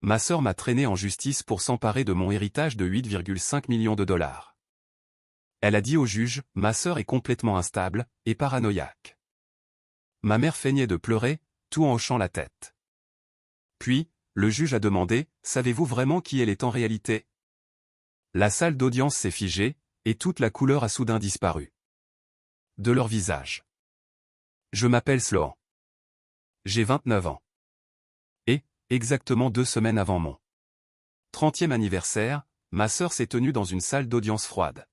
ma sœur m'a traîné en justice pour s'emparer de mon héritage de 8,5 millions de dollars. Elle a dit au juge, ma sœur est complètement instable et paranoïaque. Ma mère feignait de pleurer, tout en hochant la tête. Puis, le juge a demandé, savez-vous vraiment qui elle est en réalité? La salle d'audience s'est figée, et toute la couleur a soudain disparu de leur visage. Je m'appelle Sloan. J'ai 29 ans. Et, exactement 2 semaines avant mon 30e anniversaire, ma sœur s'est tenue dans une salle d'audience froide,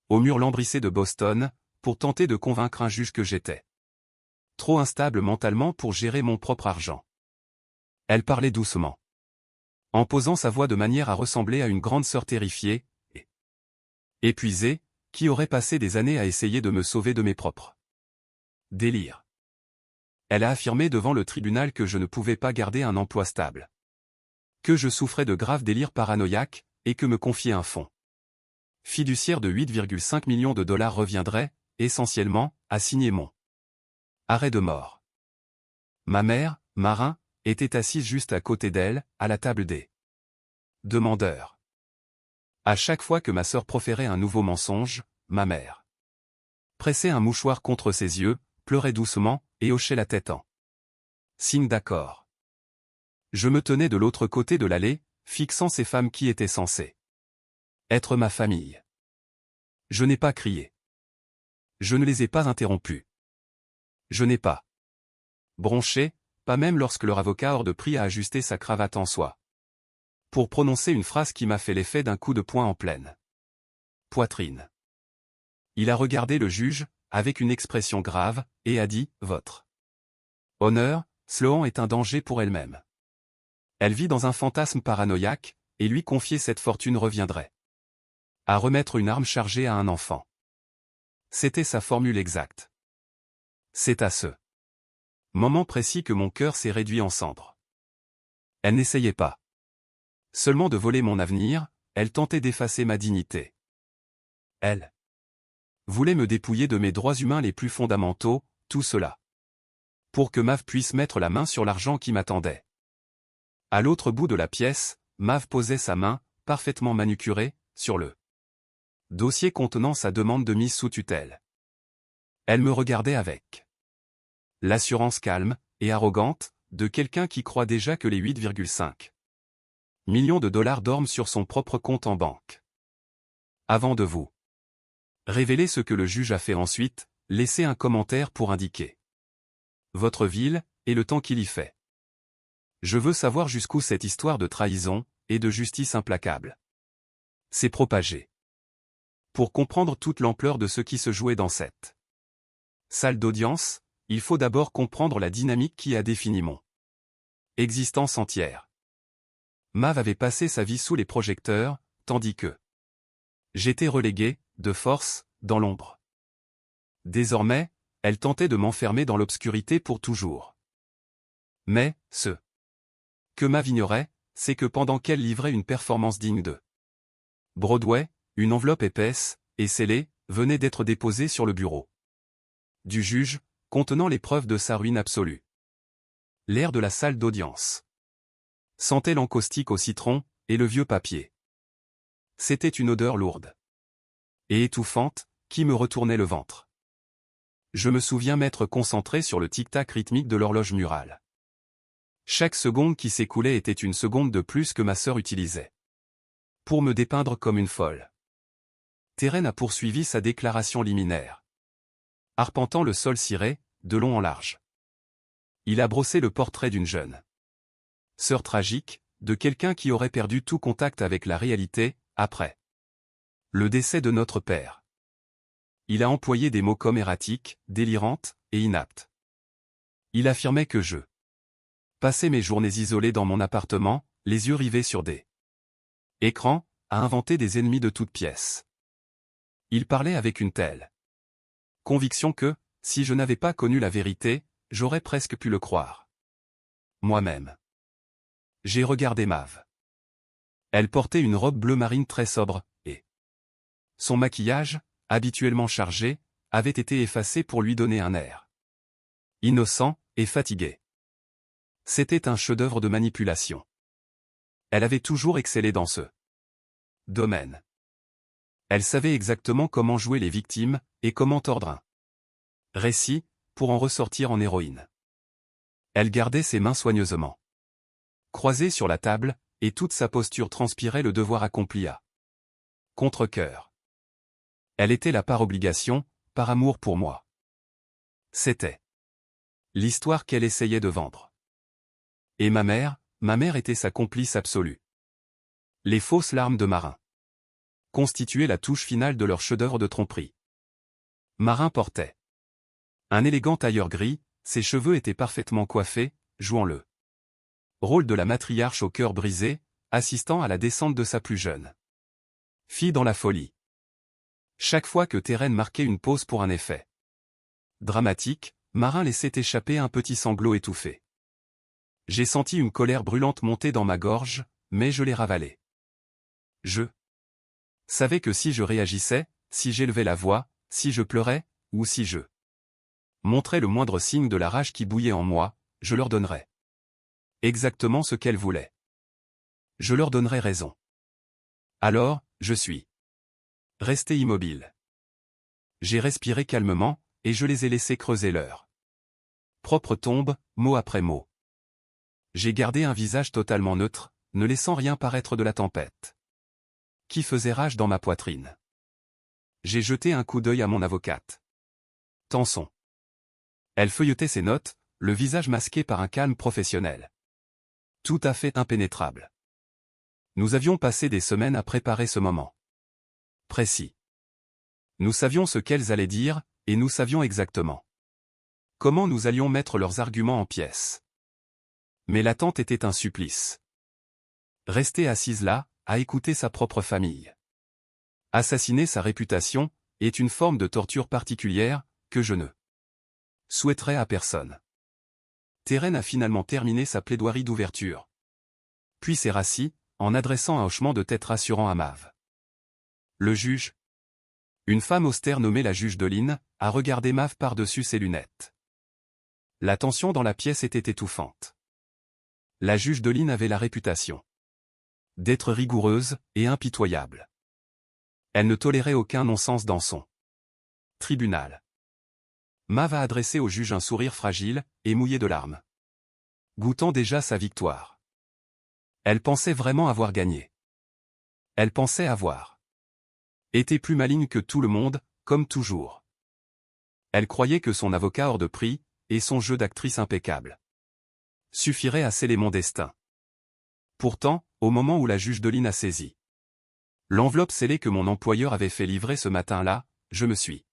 au mur lambrissé de Boston, pour tenter de convaincre un juge que j'étais trop instable mentalement pour gérer mon propre argent. Elle parlait doucement, en posant sa voix de manière à ressembler à une grande sœur terrifiée et épuisée, qui aurait passé des années à essayer de me sauver de mes propres délires. Elle a affirmé devant le tribunal que je ne pouvais pas garder un emploi stable, que je souffrais de graves délires paranoïaques, et que me confier un fonds fiduciaire de 8,5 millions de dollars reviendrait, essentiellement, à signer mon arrêt de mort. Ma mère, marin, était assise juste à côté d'elle, à la table des demandeurs. À chaque fois que ma sœur proférait un nouveau mensonge, ma mère pressait un mouchoir contre ses yeux, pleurait doucement, et hochait la tête en signe d'accord. Je me tenais de l'autre côté de l'allée, fixant ces femmes qui étaient censées être ma famille. Je n'ai pas crié. Je ne les ai pas interrompues. Je n'ai pas bronché, pas même lorsque leur avocat hors de prix a ajusté sa cravate en soie, pour prononcer une phrase qui m'a fait l'effet d'un coup de poing en pleine poitrine. Il a regardé le juge, avec une expression grave, et a dit, « Votre honneur, Sloan est un danger pour elle-même. Elle vit dans un fantasme paranoïaque, et lui confier cette fortune reviendrait à remettre une arme chargée à un enfant. » C'était sa formule exacte. C'est à ce moment précis que mon cœur s'est réduit en cendres. Elle n'essayait pas seulement de voler mon avenir, elle tentait d'effacer ma dignité. Elle voulait me dépouiller de mes droits humains les plus fondamentaux, tout cela pour que Mav puisse mettre la main sur l'argent qui m'attendait. À l'autre bout de la pièce, Mav posait sa main, parfaitement manucurée, sur le dossier contenant sa demande de mise sous tutelle. Elle me regardait avec l'assurance calme et arrogante de quelqu'un qui croit déjà que les 8,5 millions de dollars dorment sur son propre compte en banque. Avant de vous révéler ce que le juge a fait ensuite, laissez un commentaire pour indiquer votre ville et le temps qu'il y fait. Je veux savoir jusqu'où cette histoire de trahison et de justice implacable s'est propagée. Pour comprendre toute l'ampleur de ce qui se jouait dans cette salle d'audience, il faut d'abord comprendre la dynamique qui a défini mon existence entière. Mav avait passé sa vie sous les projecteurs, tandis que j'étais relégué, de force, dans l'ombre. Désormais, elle tentait de m'enfermer dans l'obscurité pour toujours. Mais, ce que Mav ignorait, c'est que pendant qu'elle livrait une performance digne de Broadway, une enveloppe épaisse et scellée venait d'être déposée sur le bureau du juge, contenant les preuves de sa ruine absolue. L'air de la salle d'audience sentait l'encaustique au citron et le vieux papier. C'était une odeur lourde et étouffante qui me retournait le ventre. Je me souviens m'être concentré sur le tic-tac rythmique de l'horloge murale. Chaque seconde qui s'écoulait était une seconde de plus que ma sœur utilisait pour me dépeindre comme une folle. Terren a poursuivi sa déclaration liminaire, arpentant le sol ciré, de long en large. Il a brossé le portrait d'une jeune sœur tragique, de quelqu'un qui aurait perdu tout contact avec la réalité, après le décès de notre père. Il a employé des mots comme erratique, délirante, et inapte. Il affirmait que je passais mes journées isolé dans mon appartement, les yeux rivés sur des écrans, à inventer des ennemis de toutes pièces. Il parlait avec une telle conviction que, si je n'avais pas connu la vérité, j'aurais presque pu le croire moi-même. J'ai regardé Mav. Elle portait une robe bleu marine très sobre, et son maquillage, habituellement chargé, avait été effacé pour lui donner un air innocent et fatigué. C'était un chef-d'œuvre de manipulation. Elle avait toujours excellé dans ce domaine. Elle savait exactement comment jouer les victimes, et comment tordre un récit, pour en ressortir en héroïne. Elle gardait ses mains soigneusement croisées sur la table, et toute sa posture transpirait le devoir accompli à contre-cœur. Elle était là par obligation, par amour pour moi. C'était l'histoire qu'elle essayait de vendre. Et ma mère était sa complice absolue. Les fausses larmes de Marin constituaient la touche finale de leur chef-d'œuvre de tromperie. Marin portait un élégant tailleur gris, ses cheveux étaient parfaitement coiffés, jouant le rôle de la matriarche au cœur brisé, assistant à la descente de sa plus jeune fille dans la folie. Chaque fois que Thérèse marquait une pause pour un effet dramatique, Marin laissait échapper un petit sanglot étouffé. J'ai senti une colère brûlante monter dans ma gorge, mais je l'ai ravalée. Je savais que si je réagissais, si j'élevais la voix, si je pleurais, ou si je montrais le moindre signe de la rage qui bouillait en moi, je leur donnerais exactement ce qu'elles voulaient. Je leur donnerais raison. Alors, je suis resté immobile. J'ai respiré calmement, et je les ai laissés creuser leur propre tombe, mot après mot. J'ai gardé un visage totalement neutre, ne laissant rien paraître de la tempête qui faisait rage dans ma poitrine. J'ai jeté un coup d'œil à mon avocate. Tanson. Elle feuilletait ses notes, le visage masqué par un calme professionnel. Tout à fait impénétrable. Nous avions passé des semaines à préparer ce moment précis. Nous savions ce qu'elles allaient dire, et nous savions exactement comment nous allions mettre leurs arguments en pièces. Mais l'attente était un supplice. Rester assise là, à écouter sa propre famille assassiner sa réputation, est une forme de torture particulière, que je ne souhaiterais à personne. Thérèse a finalement terminé sa plaidoirie d'ouverture. Puis s'est rassis, en adressant un hochement de tête rassurant à Mav. Le juge, une femme austère nommée la juge Doline, a regardé Mav par-dessus ses lunettes. La tension dans la pièce était étouffante. La juge Doline avait la réputation d'être rigoureuse et impitoyable. Elle ne tolérait aucun non-sens dans son tribunal. Mav a adressé au juge un sourire fragile, et mouillé de larmes. Goûtant déjà sa victoire. Elle pensait vraiment avoir gagné. Elle pensait avoir été plus maligne que tout le monde, comme toujours. Elle croyait que son avocat hors de prix, et son jeu d'actrice impeccable, suffirait à sceller mon destin. Pourtant, au moment où la juge Doline a saisi l'enveloppe scellée que mon employeur avait fait livrer ce matin-là, je me suis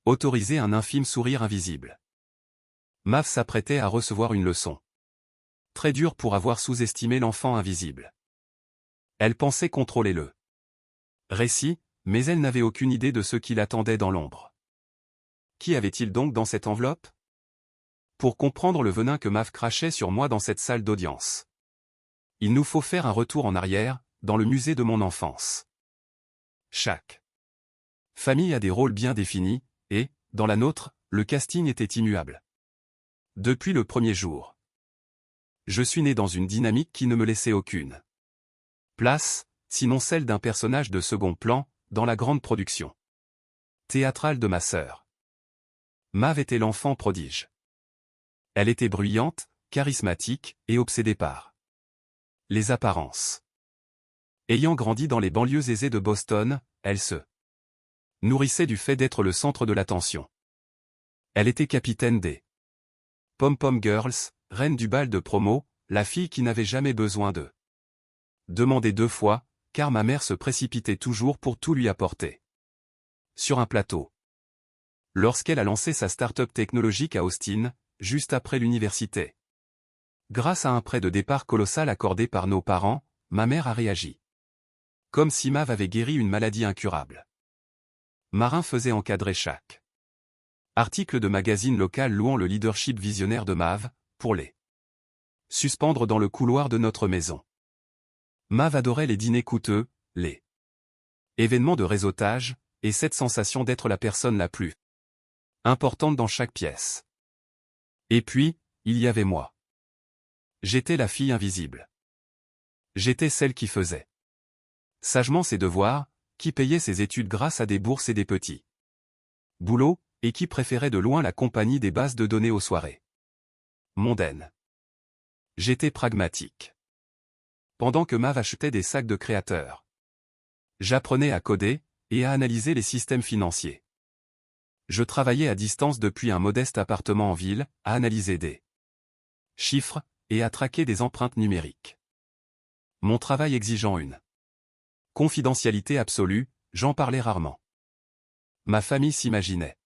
autorisé un infime sourire invisible. Mav s'apprêtait à recevoir une leçon très dure pour avoir sous-estimé l'enfant invisible. Elle pensait contrôler le récit, mais elle n'avait aucune idée de ce qui l'attendait dans l'ombre. Qui avait-il donc dans cette enveloppe? Pour comprendre le venin que Mav crachait sur moi dans cette salle d'audience, il nous faut faire un retour en arrière, dans le musée de mon enfance. Chaque famille a des rôles bien définis, et, dans la nôtre, le casting était immuable. Depuis le premier jour. Je suis né dans une dynamique qui ne me laissait aucune place, sinon celle d'un personnage de second plan, dans la grande production théâtrale de ma sœur. Mav était l'enfant prodige. Elle était bruyante, charismatique, et obsédée par les apparences. Ayant grandi dans les banlieues aisées de Boston, elle se nourrissait du fait d'être le centre de l'attention. Elle était capitaine des Pom-Pom Girls, reine du bal de promo, la fille qui n'avait jamais besoin de demander deux fois, car ma mère se précipitait toujours pour tout lui apporter. Sur un plateau. Lorsqu'elle a lancé sa start-up technologique à Austin, juste après l'université. Grâce à un prêt de départ colossal accordé par nos parents, ma mère a réagi. Comme si Mav avait guéri une maladie incurable. Marin faisait encadrer chaque article de magazine local louant le leadership visionnaire de Mav, pour les suspendre dans le couloir de notre maison. Mav adorait les dîners coûteux, les événements de réseautage, et cette sensation d'être la personne la plus importante dans chaque pièce. Et puis, il y avait moi. J'étais la fille invisible. J'étais celle qui faisait sagement ses devoirs, qui payait ses études grâce à des bourses et des petits boulots, et qui préférait de loin la compagnie des bases de données aux soirées mondaines. J'étais pragmatique. Pendant que Mav achetait des sacs de créateurs, j'apprenais à coder et à analyser les systèmes financiers. Je travaillais à distance depuis un modeste appartement en ville, à analyser des chiffres et à traquer des empreintes numériques. Mon travail exigeant une confidentialité absolue, j'en parlais rarement. Ma famille s'imaginait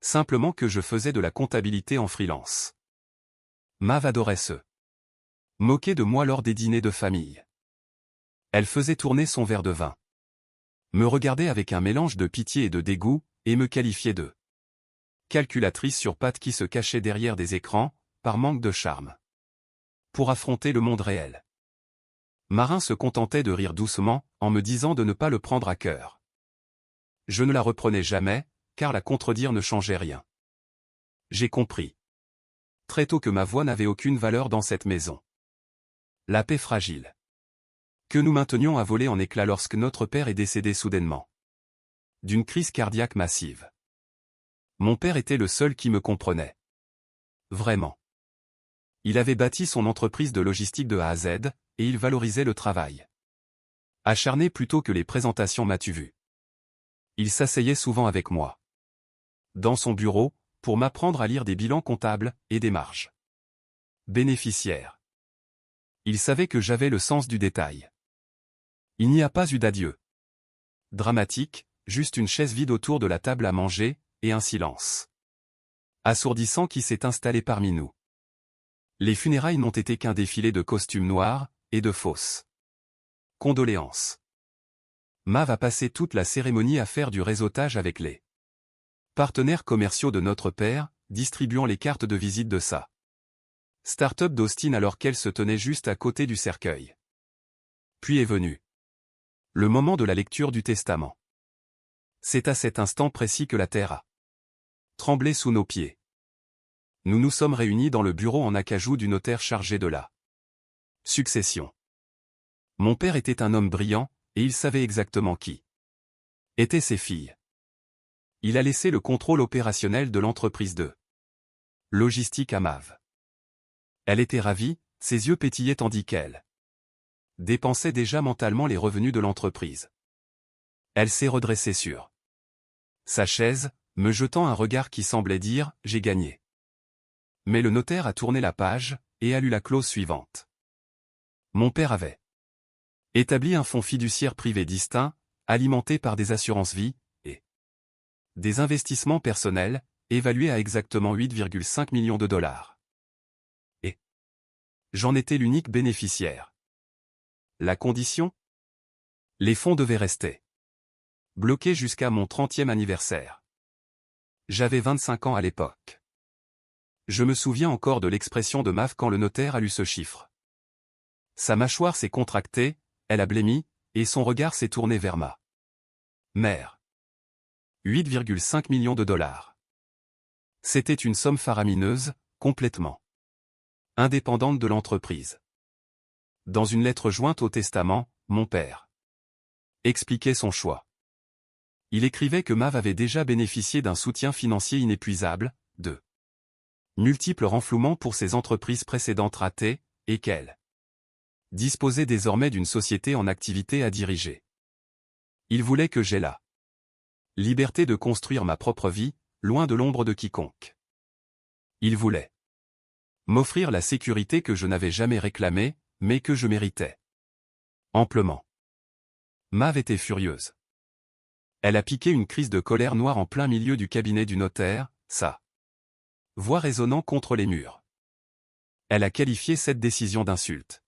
simplement que je faisais de la comptabilité en freelance. Mav adorait se moquer de moi lors des dîners de famille. Elle faisait tourner son verre de vin, me regardait avec un mélange de pitié et de dégoût, et me qualifiait de calculatrice sur pattes qui se cachait derrière des écrans, par manque de charme. Pour affronter le monde réel, Marin se contentait de rire doucement, en me disant de ne pas le prendre à cœur. Je ne la reprenais jamais, car la contredire ne changeait rien. J'ai compris très tôt que ma voix n'avait aucune valeur dans cette maison. La paix fragile que nous maintenions a volé en éclats lorsque notre père est décédé soudainement d'une crise cardiaque massive. Mon père était le seul qui me comprenait. Vraiment. Il avait bâti son entreprise de logistique de A à Z, et il valorisait le travail acharné plutôt que les présentations m'as-tu vu. Il s'asseyait souvent avec moi dans son bureau, pour m'apprendre à lire des bilans comptables et des marges bénéficiaires. Il savait que j'avais le sens du détail. Il n'y a pas eu d'adieu dramatique, juste une chaise vide autour de la table à manger, et un silence assourdissant qui s'est installé parmi nous. Les funérailles n'ont été qu'un défilé de costumes noirs, et de fausses condoléances. Mav a passé toute la cérémonie à faire du réseautage avec les partenaires commerciaux de notre père, distribuant les cartes de visite de sa start-up d'Austin alors qu'elle se tenait juste à côté du cercueil. Puis est venu le moment de la lecture du testament. C'est à cet instant précis que la terre a tremblé sous nos pieds. Nous nous sommes réunis dans le bureau en acajou du notaire chargé de la succession. Mon père était un homme brillant, et il savait exactement qui étaient ses filles. Il a laissé le contrôle opérationnel de l'entreprise de logistique à Mav. Elle était ravie, ses yeux pétillaient tandis qu'elle dépensait déjà mentalement les revenus de l'entreprise. Elle s'est redressée sur sa chaise, me jetant un regard qui semblait dire « J'ai gagné ». Mais le notaire a tourné la page, et a lu la clause suivante. Mon père avait établi un fonds fiduciaire privé distinct, alimenté par des assurances-vie, et des investissements personnels, évalués à exactement 8,5 millions de dollars. Et j'en étais l'unique bénéficiaire. La condition ? Les fonds devaient rester bloqués jusqu'à mon 30e anniversaire. J'avais 25 ans à l'époque. Je me souviens encore de l'expression de Mav quand le notaire a lu ce chiffre. Sa mâchoire s'est contractée, elle a blêmi, et son regard s'est tourné vers ma mère. 8,5 millions de dollars. C'était une somme faramineuse, complètement indépendante de l'entreprise. Dans une lettre jointe au testament, mon père expliquait son choix. Il écrivait que Mav avait déjà bénéficié d'un soutien financier inépuisable, de multiples renflouements pour ses entreprises précédentes ratées, et qu'elle disposait désormais d'une société en activité à diriger. Il voulait que j'aie la liberté de construire ma propre vie, loin de l'ombre de quiconque. Il voulait m'offrir la sécurité que je n'avais jamais réclamée, mais que je méritais amplement. Mav était furieuse. Elle a piqué une crise de colère noire en plein milieu du cabinet du notaire, sa voix résonnant contre les murs. Elle a qualifié cette décision d'insulte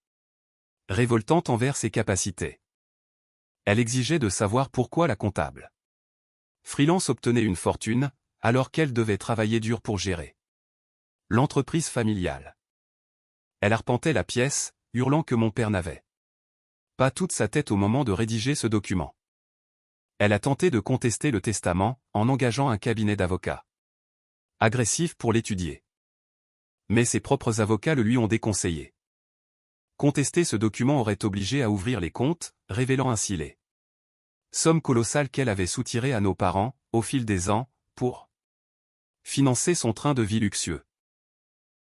révoltante envers ses capacités. Elle exigeait de savoir pourquoi la comptable freelance obtenait une fortune, alors qu'elle devait travailler dur pour gérer l'entreprise familiale. Elle arpentait la pièce, hurlant que mon père n'avait pas toute sa tête au moment de rédiger ce document. Elle a tenté de contester le testament, en engageant un cabinet d'avocats agressif pour l'étudier. Mais ses propres avocats le lui ont déconseillé. Contester ce document aurait obligé à ouvrir les comptes, révélant ainsi les sommes colossales qu'elle avait soutirées à nos parents, au fil des ans, pour financer son train de vie luxueux.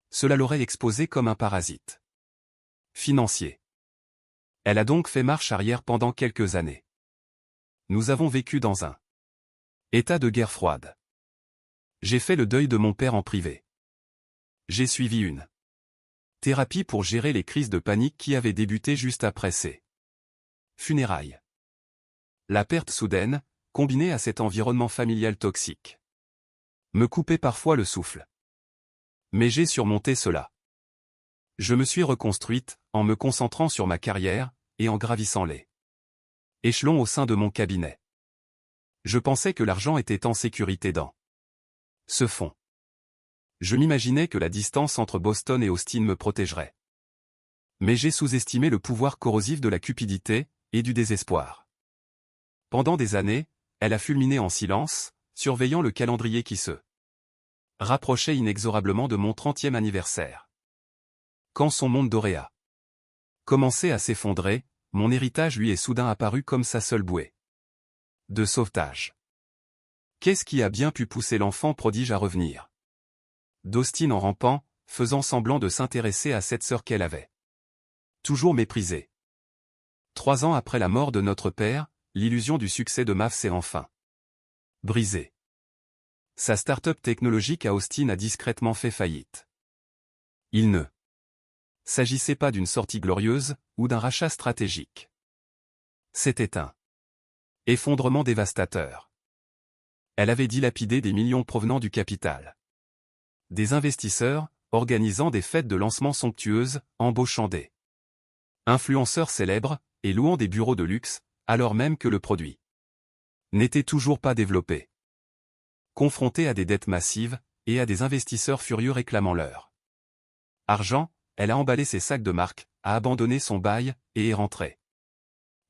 Cela l'aurait exposée comme un parasite financier. Elle a donc fait marche arrière pendant quelques années. Nous avons vécu dans un état de guerre froide. J'ai fait le deuil de mon père en privé. J'ai suivi une thérapie pour gérer les crises de panique qui avaient débuté juste après ses funérailles. La perte soudaine, combinée à cet environnement familial toxique, me coupait parfois le souffle. Mais j'ai surmonté cela. Je me suis reconstruite, en me concentrant sur ma carrière, et en gravissant les échelons au sein de mon cabinet. Je pensais que l'argent était en sécurité dans ce fonds. Je m'imaginais que la distance entre Boston et Austin me protégerait. Mais j'ai sous-estimé le pouvoir corrosif de la cupidité, et du désespoir. Pendant des années, elle a fulminé en silence, surveillant le calendrier qui se rapprochait inexorablement de mon 30e anniversaire. Quand son monde doré a commencé à s'effondrer, mon héritage lui est soudain apparu comme sa seule bouée de sauvetage. Qu'est-ce qui a bien pu pousser l'enfant prodige à revenir d'Austin en rampant, faisant semblant de s'intéresser à cette sœur qu'elle avait toujours méprisée. 3 ans après la mort de notre père, l'illusion du succès de Mav s'est enfin brisée. Sa start-up technologique à Austin a discrètement fait faillite. Il ne s'agissait pas d'une sortie glorieuse, ou d'un rachat stratégique. C'était un effondrement dévastateur. Elle avait dilapidé des millions provenant du capital des investisseurs, organisant des fêtes de lancement somptueuses, embauchant des influenceurs célèbres, et louant des bureaux de luxe, alors même que le produit n'était toujours pas développé. Confrontée à des dettes massives, et à des investisseurs furieux réclamant leur argent, elle a emballé ses sacs de marque, a abandonné son bail, et est rentrée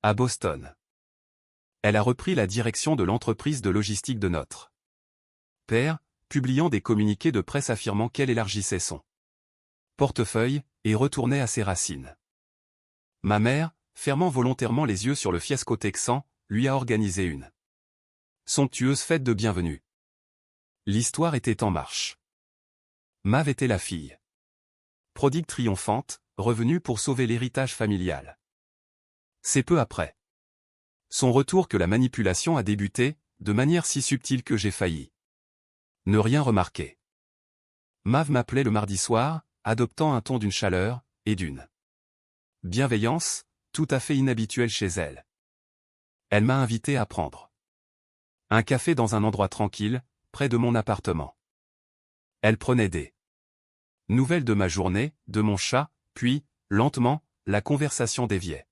à Boston. Elle a repris la direction de l'entreprise de logistique de notre père, publiant des communiqués de presse affirmant qu'elle élargissait son portefeuille, et retournait à ses racines. Ma mère, fermant volontairement les yeux sur le fiasco texan, lui a organisé une somptueuse fête de bienvenue. L'histoire était en marche. Mav était la fille prodigue triomphante, revenue pour sauver l'héritage familial. C'est peu après son retour que la manipulation a débuté, de manière si subtile que j'ai failli ne rien remarquer. Mav m'appelait le mardi soir, adoptant un ton d'une chaleur, et d'une bienveillance, tout à fait inhabituelle chez elle. Elle m'a invité à prendre un café dans un endroit tranquille, près de mon appartement. Elle prenait des nouvelles de ma journée, de mon chat, puis, lentement, la conversation déviait.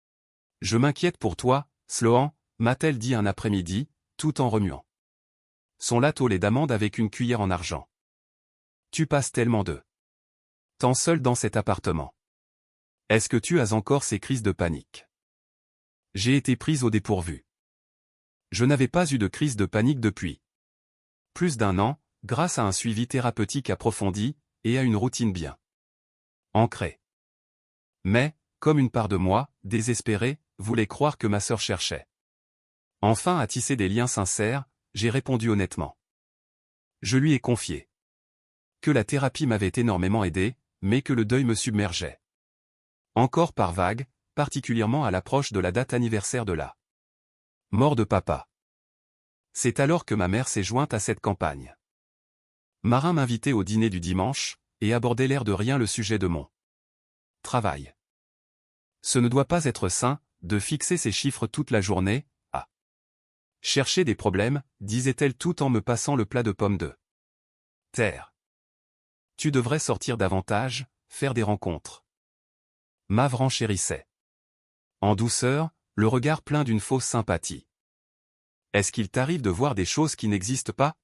« Je m'inquiète pour toi, Sloan », m'a-t-elle dit un après-midi, tout en remuant son latte au lait d'amande avec une cuillère en argent. « Tu passes tellement de temps seul dans cet appartement. Est-ce que tu as encore ces crises de panique ?» J'ai été prise au dépourvu. Je n'avais pas eu de crise de panique depuis plus d'1 an, grâce à un suivi thérapeutique approfondi, et à une routine bien ancrée. Mais, comme une part de moi, désespérée, voulait croire que ma sœur cherchait enfin à tisser des liens sincères, j'ai répondu honnêtement. Je lui ai confié que la thérapie m'avait énormément aidé, mais que le deuil me submergeait. Encore par vagues, particulièrement à l'approche de la date anniversaire de la mort de papa. C'est alors que ma mère s'est jointe à cette campagne. Marin m'invitait au dîner du dimanche, et abordait l'air de rien le sujet de mon travail. Ce ne doit pas être sain, de fixer ces chiffres toute la journée, à chercher des problèmes, disait-elle tout en me passant le plat de pommes de terre. Tu devrais sortir davantage, faire des rencontres. Mav renchérissait. En douceur, le regard plein d'une fausse sympathie. Est-ce qu'il t'arrive de voir des choses qui n'existent pas?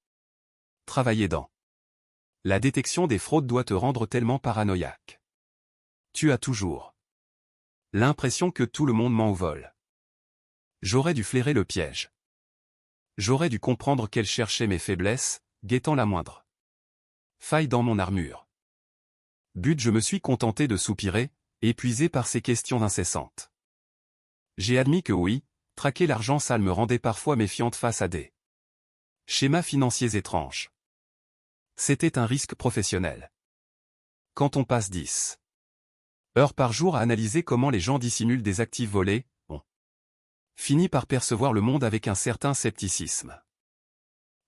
Travailler dans la détection des fraudes doit te rendre tellement paranoïaque. Tu as toujours l'impression que tout le monde ment ou vole. J'aurais dû flairer le piège. J'aurais dû comprendre qu'elle cherchait mes faiblesses, guettant la moindre faille dans mon armure. But, je me suis contenté de soupirer, épuisé par ces questions incessantes. J'ai admis que oui, traquer l'argent sale me rendait parfois méfiante face à des schémas financiers étranges. C'était un risque professionnel. Quand on passe 10 heures par jour à analyser comment les gens dissimulent des actifs volés, on finit par percevoir le monde avec un certain scepticisme.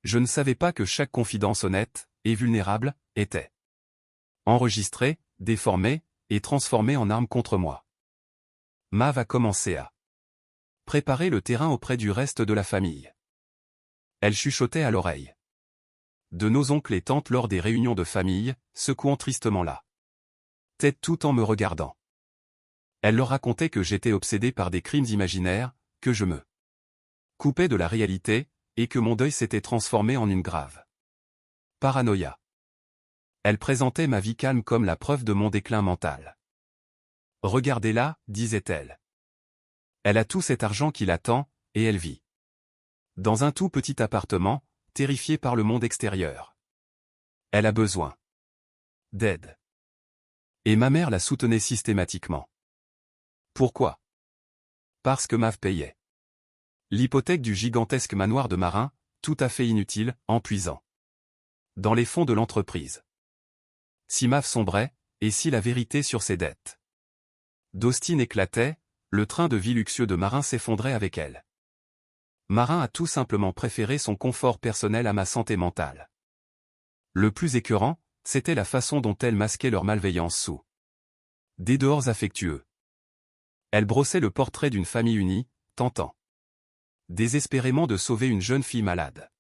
Je ne savais pas que chaque confidence honnête et vulnérable était enregistrée, déformée et transformée en arme contre moi. Mav a commencé à préparer le terrain auprès du reste de la famille. Elle chuchotait à l'oreille de nos oncles et tantes lors des réunions de famille, secouant tristement la tête tout en me regardant. Elle leur racontait que j'étais obsédé par des crimes imaginaires, que je me coupais de la réalité, et que mon deuil s'était transformé en une grave paranoïa. Elle présentait ma vie calme comme la preuve de mon déclin mental. Regardez-la, disait-elle. Elle a tout cet argent qui l'attend, et elle vit dans un tout petit appartement, terrifiée par le monde extérieur. Elle a besoin d'aide. Et ma mère la soutenait systématiquement. Pourquoi? Parce que Mav payait l'hypothèque du gigantesque manoir de marin, tout à fait inutile, en puisant dans les fonds de l'entreprise. Si Mav sombrait, et si la vérité sur ses dettes d'Austin éclatait, le train de vie luxueux de Marin s'effondrait avec elle. Marin a tout simplement préféré son confort personnel à ma santé mentale. Le plus écœurant, c'était la façon dont elle masquait leur malveillance sous des dehors affectueux. Elle brossait le portrait d'une famille unie, tentant désespérément de sauver une jeune fille malade.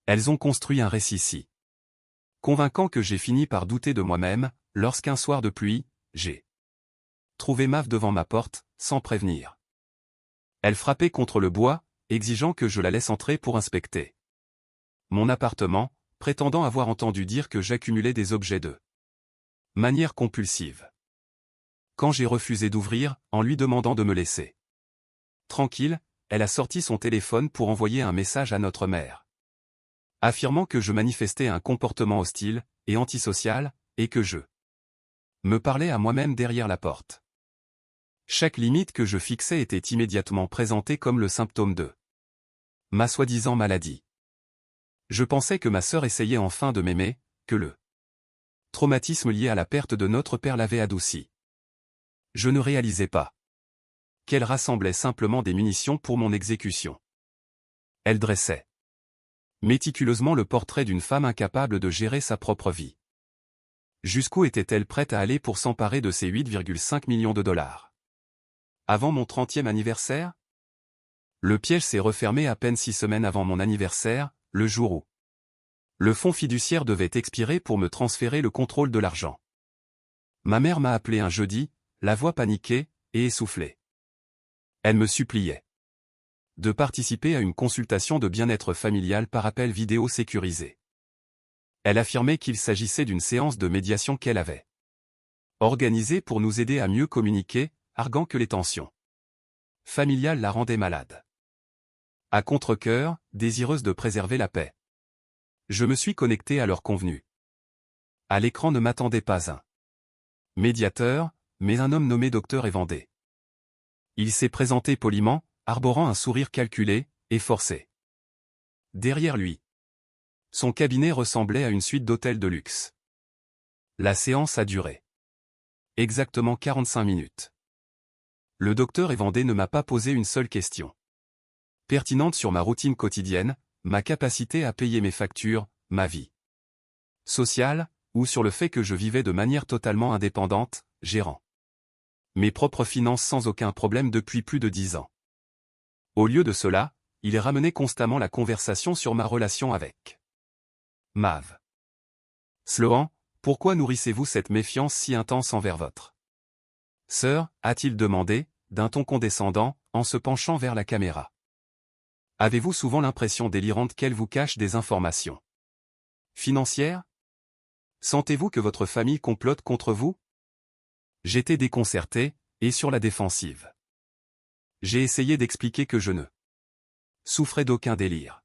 Elles ont construit un récit si convaincant que j'ai fini par douter de moi-même, lorsqu'un soir de pluie, j'ai trouvé Mav devant ma porte, sans prévenir. Elle frappait contre le bois, exigeant que je la laisse entrer pour inspecter mon appartement, prétendant avoir entendu dire que j'accumulais des objets de manière compulsive. Quand j'ai refusé d'ouvrir, en lui demandant de me laisser tranquille, elle a sorti son téléphone pour envoyer un message à notre mère, affirmant que je manifestais un comportement hostile et antisocial, et que je me parlais à moi-même derrière la porte. Chaque limite que je fixais était immédiatement présentée comme le symptôme de ma soi-disant maladie. Je pensais que ma sœur essayait enfin de m'aimer, que le traumatisme lié à la perte de notre père l'avait adouci. Je ne réalisais pas qu'elle rassemblait simplement des munitions pour mon exécution. Elle dressait méticuleusement le portrait d'une femme incapable de gérer sa propre vie. Jusqu'où était-elle prête à aller pour s'emparer de ces 8,5 millions de dollars? Avant mon 30e anniversaire? Le piège s'est refermé à peine 6 semaines avant mon anniversaire, le jour où le fonds fiduciaire devait expirer pour me transférer le contrôle de l'argent. Ma mère m'a appelé un jeudi, la voix paniquée et essoufflée. Elle me suppliait de participer à une consultation de bien-être familial par appel vidéo sécurisé. Elle affirmait qu'il s'agissait d'une séance de médiation qu'elle avait organisée pour nous aider à mieux communiquer, arguant que les tensions familiales la rendaient malade. À contre-cœur, désireuse de préserver la paix, je me suis connecté à l'heure convenue. À l'écran ne m'attendait pas un médiateur, mais un homme nommé Dr Evandé. Il s'est présenté poliment, arborant un sourire calculé et forcé. Derrière lui, son cabinet ressemblait à une suite d'hôtels de luxe. La séance a duré exactement 45 minutes. Le docteur Evandé ne m'a pas posé une seule question pertinente sur ma routine quotidienne, ma capacité à payer mes factures, ma vie sociale, ou sur le fait que je vivais de manière totalement indépendante, gérant mes propres finances sans aucun problème depuis plus de 10 ans. Au lieu de cela, il ramenait constamment la conversation sur ma relation avec Mav. Sloan, pourquoi nourrissez-vous cette méfiance si intense envers votre sœur, a-t-il demandé, d'un ton condescendant, en se penchant vers la caméra. Avez-vous souvent l'impression délirante qu'elle vous cache des informations financières? Sentez-vous que votre famille complote contre vous? J'étais déconcerté, et sur la défensive. J'ai essayé d'expliquer que je ne souffrais d'aucun délire.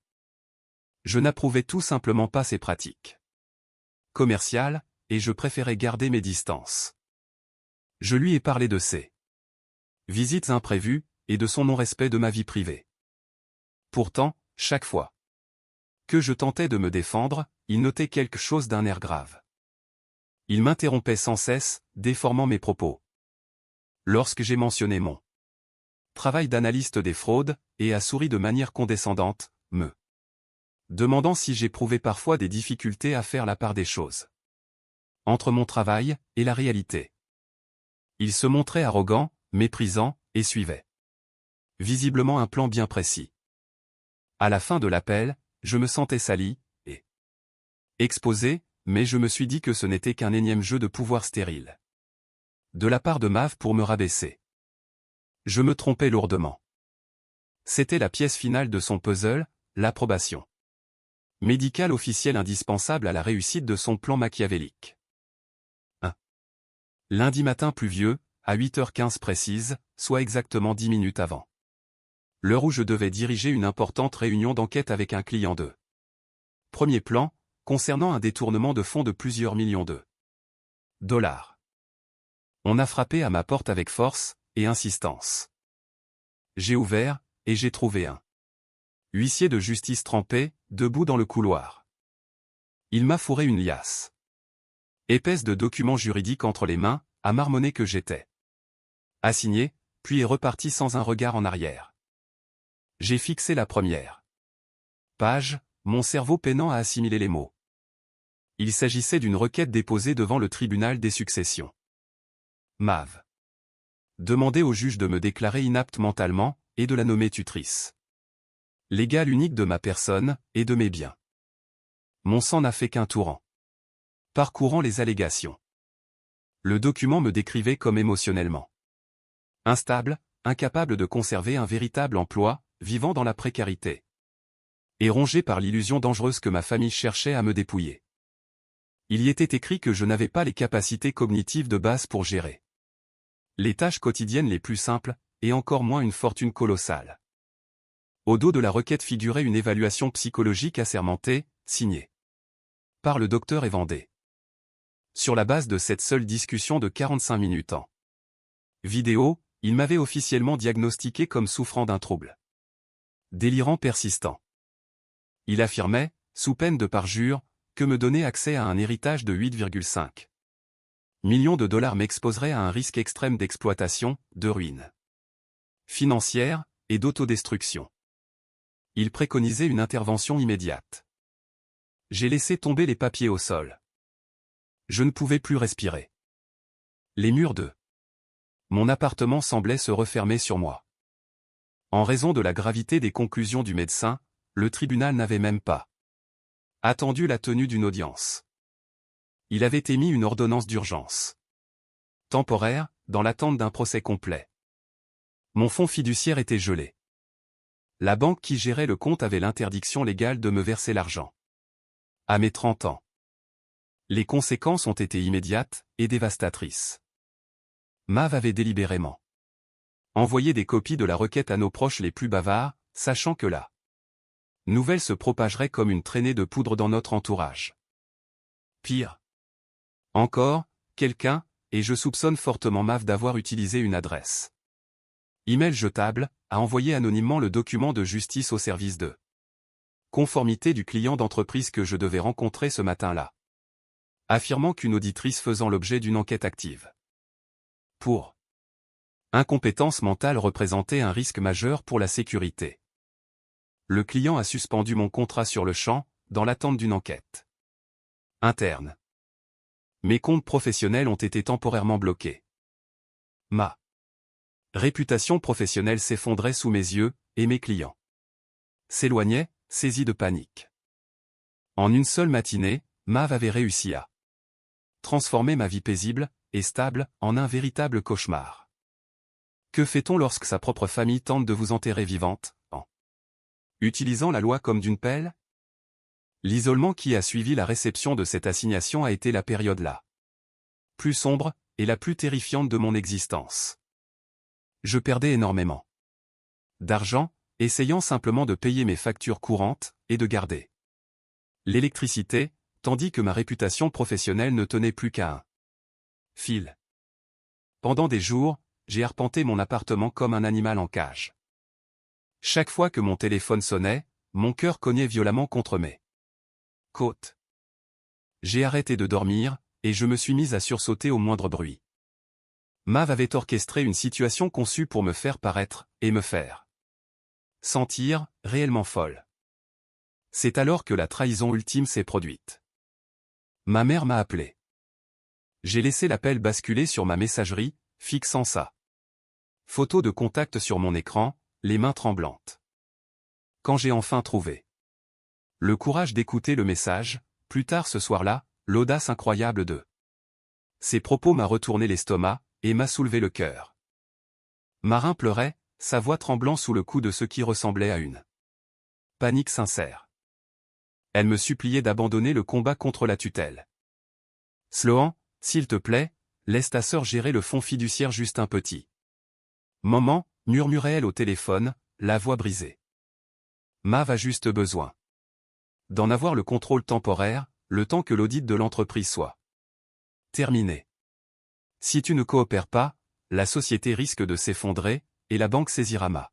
Je n'approuvais tout simplement pas ces pratiques commerciales, et je préférais garder mes distances. Je lui ai parlé de ses visites imprévues et de son non-respect de ma vie privée. Pourtant, chaque fois que je tentais de me défendre, il notait quelque chose d'un air grave. Il m'interrompait sans cesse, déformant mes propos. Lorsque j'ai mentionné mon travail d'analyste des fraudes, et a souri de manière condescendante, me demandant si j'éprouvais parfois des difficultés à faire la part des choses entre mon travail et la réalité. Il se montrait arrogant, méprisant, et suivait visiblement un plan bien précis. À la fin de l'appel, je me sentais sali, et exposé, mais je me suis dit que ce n'était qu'un énième jeu de pouvoir stérile de la part de Mav pour me rabaisser. Je me trompais lourdement. C'était la pièce finale de son puzzle, l'approbation médicale officielle indispensable à la réussite de son plan machiavélique. Lundi matin pluvieux, à 8h15 précise, soit exactement 10 minutes avant l'heure où je devais diriger une importante réunion d'enquête avec un client de premier plan, concernant un détournement de fonds de plusieurs millions de dollars. On a frappé à ma porte avec force et insistance. J'ai ouvert, et j'ai trouvé un huissier de justice trempé, debout dans le couloir. Il m'a fourré une liasse épaisse de documents juridiques entre les mains, à marmonner que j'étais assigné, puis est reparti sans un regard en arrière. J'ai fixé la première page, mon cerveau peinant à assimiler les mots. Il s'agissait d'une requête déposée devant le tribunal des successions. Mav demandait au juge de me déclarer inapte mentalement, et de la nommer tutrice légale unique de ma personne, et de mes biens. Mon sang n'a fait qu'un torrent parcourant les allégations. Le document me décrivait comme émotionnellement instable, incapable de conserver un véritable emploi, vivant dans la précarité. Et rongé par l'illusion dangereuse que ma famille cherchait à me dépouiller. Il y était écrit que je n'avais pas les capacités cognitives de base pour gérer les tâches quotidiennes les plus simples, et encore moins une fortune colossale. Au dos de la requête figurait une évaluation psychologique assermentée, signée par le docteur Evandé. Sur la base de cette seule discussion de 45 minutes en vidéo, il m'avait officiellement diagnostiqué comme souffrant d'un trouble délirant persistant. Il affirmait, sous peine de parjure, que me donner accès à un héritage de 8,5 millions de dollars m'exposerait à un risque extrême d'exploitation, de ruine financière et d'autodestruction. Il préconisait une intervention immédiate. J'ai laissé tomber les papiers au sol. Je ne pouvais plus respirer. Les murs de mon appartement semblaient se refermer sur moi. En raison de la gravité des conclusions du médecin, le tribunal n'avait même pas attendu la tenue d'une audience. Il avait émis une ordonnance d'urgence temporaire, dans l'attente d'un procès complet. Mon fonds fiduciaire était gelé. La banque qui gérait le compte avait l'interdiction légale de me verser l'argent. À mes 30 ans. Les conséquences ont été immédiates et dévastatrices. Mav avait délibérément envoyé des copies de la requête à nos proches les plus bavards, sachant que la nouvelle se propagerait comme une traînée de poudre dans notre entourage. Pire encore, quelqu'un, et je soupçonne fortement Mav d'avoir utilisé une adresse email jetable, a envoyé anonymement le document de justice au service de conformité du client d'entreprise que je devais rencontrer ce matin-là, affirmant qu'une auditrice faisant l'objet d'une enquête active pour incompétence mentale représentait un risque majeur pour la sécurité. Le client a suspendu mon contrat sur le champ, dans l'attente d'une enquête interne. Mes comptes professionnels ont été temporairement bloqués. Ma réputation professionnelle s'effondrait sous mes yeux, et mes clients s'éloignaient, saisis de panique. En une seule matinée, Mav avait réussi à transformer ma vie paisible et stable en un véritable cauchemar. Que fait-on lorsque sa propre famille tente de vous enterrer vivante, en utilisant la loi comme d'une pelle? L'isolement qui a suivi la réception de cette assignation a été la période la plus sombre et la plus terrifiante de mon existence. Je perdais énormément d'argent, essayant simplement de payer mes factures courantes et de garder l'électricité, tandis que ma réputation professionnelle ne tenait plus qu'à un fil. Pendant des jours, j'ai arpenté mon appartement comme un animal en cage. Chaque fois que mon téléphone sonnait, mon cœur cognait violemment contre mes côtes. J'ai arrêté de dormir, et je me suis mise à sursauter au moindre bruit. Mav avait orchestré une situation conçue pour me faire paraître, et me faire sentir, réellement folle. C'est alors que la trahison ultime s'est produite. Ma mère m'a appelé. J'ai laissé l'appel basculer sur ma messagerie, fixant sa photo de contact sur mon écran, les mains tremblantes. Quand j'ai enfin trouvé le courage d'écouter le message, plus tard ce soir-là, l'audace incroyable de ses propos m'a retourné l'estomac, et m'a soulevé le cœur. Marin pleurait, sa voix tremblant sous le coup de ce qui ressemblait à une panique sincère. Elle me suppliait d'abandonner le combat contre la tutelle. Sloan, s'il te plaît, laisse ta sœur gérer le fonds fiduciaire juste un petit moment, murmurait-elle au téléphone, la voix brisée. Mav a juste besoin d'en avoir le contrôle temporaire, le temps que l'audit de l'entreprise soit terminé. Si tu ne coopères pas, la société risque de s'effondrer, et la banque saisira ma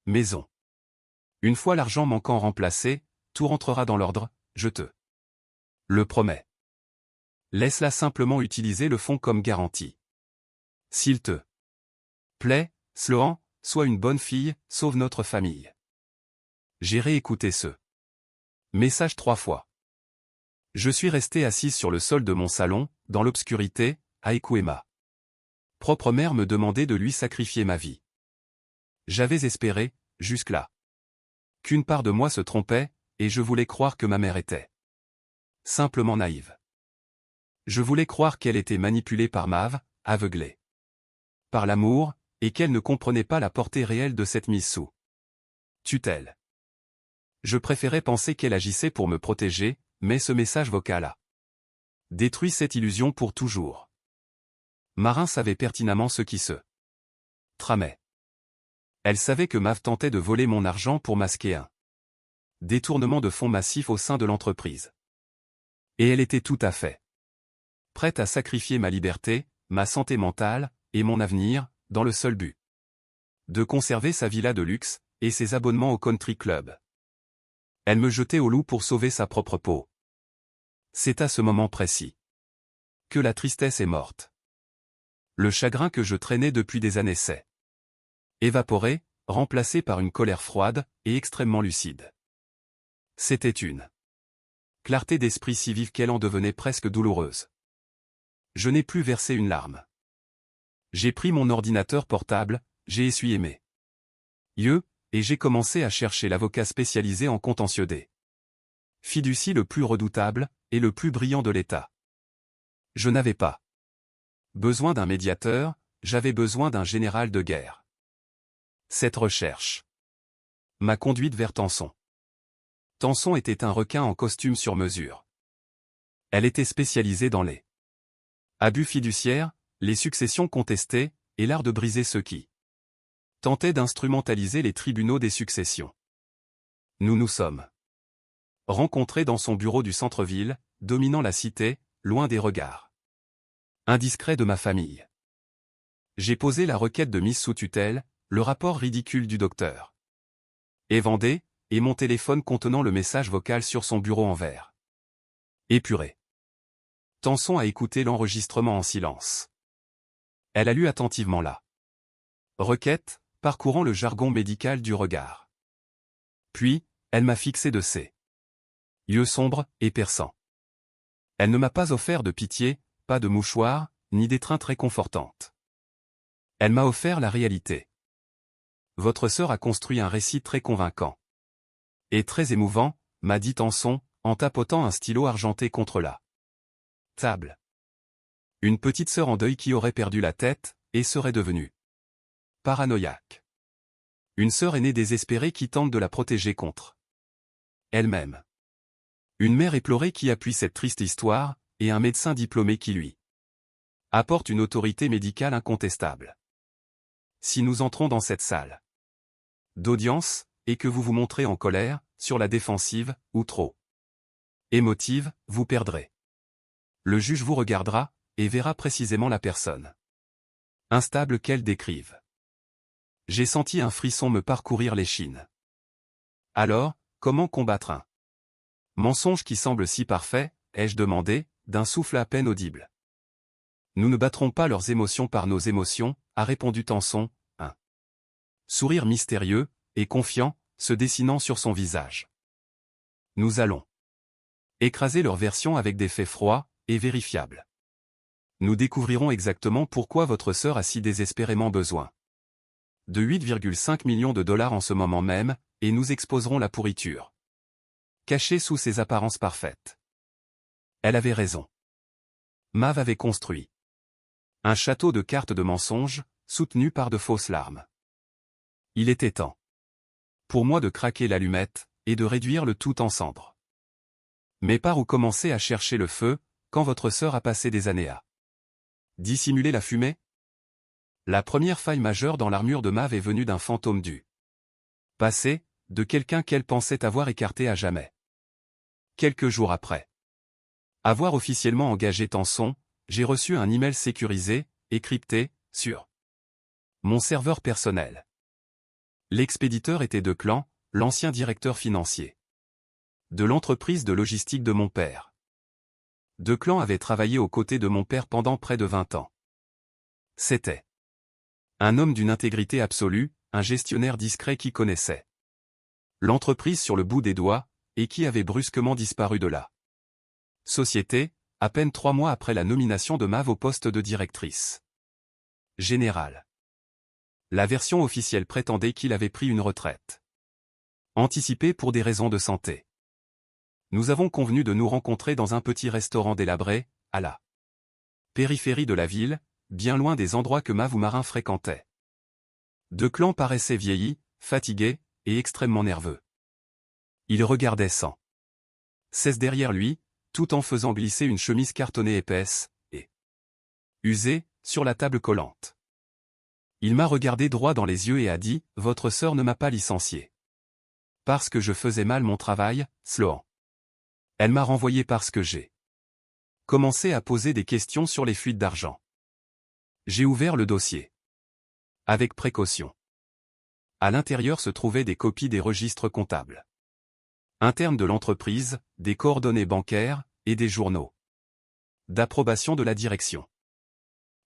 maison. Une fois l'argent manquant remplacé, tout rentrera dans l'ordre, je te le promets. Laisse-la simplement utiliser le fonds comme garantie. S'il te plaît, Sloan, sois une bonne fille, sauve notre famille. J'ai réécouté ce message 3 fois. Je suis resté assise sur le sol de mon salon, dans l'obscurité, à écouter ma propre mère me demander de lui sacrifier ma vie. J'avais espéré, jusque-là, qu'une part de moi se trompait, et je voulais croire que ma mère était simplement naïve. Je voulais croire qu'elle était manipulée par Mav, aveuglée par l'amour, et qu'elle ne comprenait pas la portée réelle de cette mise sous tutelle. Je préférais penser qu'elle agissait pour me protéger, mais ce message vocal a détruit cette illusion pour toujours. Marin savait pertinemment ce qui se tramait. Elle savait que Mav tentait de voler mon argent pour masquer un détournement de fonds massif au sein de l'entreprise. Et elle était tout à fait prête à sacrifier ma liberté, ma santé mentale, et mon avenir, dans le seul but de conserver sa villa de luxe, et ses abonnements au country club. Elle me jetait au loup pour sauver sa propre peau. C'est à ce moment précis que la tristesse est morte. Le chagrin que je traînais depuis des années s'est évaporé, remplacé par une colère froide, et extrêmement lucide. C'était une clarté d'esprit si vive qu'elle en devenait presque douloureuse. Je n'ai plus versé une larme. J'ai pris mon ordinateur portable, j'ai essuyé mes yeux, et j'ai commencé à chercher l'avocat spécialisé en contentieux des fiducies le plus redoutable, et le plus brillant de l'État. Je n'avais pas besoin d'un médiateur, j'avais besoin d'un général de guerre. Cette recherche m'a conduite vers Tanson. Tanson était un requin en costume sur mesure. Elle était spécialisée dans les abus fiduciaires, les successions contestées, et l'art de briser ceux qui tentaient d'instrumentaliser les tribunaux des successions. Nous nous sommes rencontrés dans son bureau du centre-ville, dominant la cité, loin des regards indiscrets de ma famille. J'ai posé la requête de mise sous tutelle, le rapport ridicule du docteur Evandé, et mon téléphone contenant le message vocal sur son bureau en verre épuré. Tanson a écouté l'enregistrement en silence. Elle a lu attentivement la requête, parcourant le jargon médical du regard. Puis, elle m'a fixé de ses yeux sombres et perçants. Elle ne m'a pas offert de pitié, pas de mouchoir, ni d'étreinte réconfortante. Elle m'a offert la réalité. Votre sœur a construit un récit très convaincant. Et très émouvant, m'a dit Tanson, en tapotant un stylo argenté contre la table. Une petite sœur en deuil qui aurait perdu la tête, et serait devenue paranoïaque. Une sœur aînée désespérée qui tente de la protéger contre elle-même. Une mère éplorée qui appuie cette triste histoire, et un médecin diplômé qui lui apporte une autorité médicale incontestable. Si nous entrons dans cette salle d'audience, et que vous vous montrez en colère, sur la défensive, ou trop émotive, vous perdrez. Le juge vous regardera, et verra précisément la personne instable qu'elle décrive. J'ai senti un frisson me parcourir l'échine. Alors, comment combattre un mensonge qui semble si parfait, ai-je demandé, d'un souffle à peine audible. Nous ne battrons pas leurs émotions par nos émotions, a répondu Tanson, un sourire mystérieux et confiant se dessinant sur son visage. Nous allons écraser leur version avec des faits froids et vérifiables. Nous découvrirons exactement pourquoi votre sœur a si désespérément besoin de 8,5 millions de dollars en ce moment même, et nous exposerons la pourriture cachée sous ses apparences parfaites. Elle avait raison. Mav avait construit un château de cartes de mensonges, soutenu par de fausses larmes. Il était temps pour moi de craquer l'allumette, et de réduire le tout en cendres. Mais par où commencer à chercher le feu, quand votre sœur a passé des années à dissimuler la fumée? La première faille majeure dans l'armure de Mav est venue d'un fantôme du passé, de quelqu'un qu'elle pensait avoir écarté à jamais. Quelques jours après avoir officiellement engagé Tanson, j'ai reçu un email sécurisé et crypté, sur mon serveur personnel. L'expéditeur était Declan, l'ancien directeur financier de l'entreprise de logistique de mon père. Declan avait travaillé aux côtés de mon père pendant près de 20 ans. C'était un homme d'une intégrité absolue, un gestionnaire discret qui connaissait l'entreprise sur le bout des doigts, et qui avait brusquement disparu de la société, à peine 3 mois après la nomination de Mav au poste de directrice générale. La version officielle prétendait qu'il avait pris une retraite anticipée pour des raisons de santé. Nous avons convenu de nous rencontrer dans un petit restaurant délabré, à la périphérie de la ville, bien loin des endroits que Mav ou Marin fréquentaient. Declan paraissait vieilli, fatigué, et extrêmement nerveux. Il regardait sans cesse derrière lui, tout en faisant glisser une chemise cartonnée épaisse, et usée, sur la table collante. Il m'a regardé droit dans les yeux et a dit, « Votre sœur ne m'a pas licencié. Parce que je faisais mal mon travail, Sloan. Elle m'a renvoyé parce que j'ai commencé à poser des questions sur les fuites d'argent. J'ai ouvert le dossier. Avec précaution. À l'intérieur se trouvaient des copies des registres comptables internes de l'entreprise, des coordonnées bancaires, et des journaux d'approbation de la direction.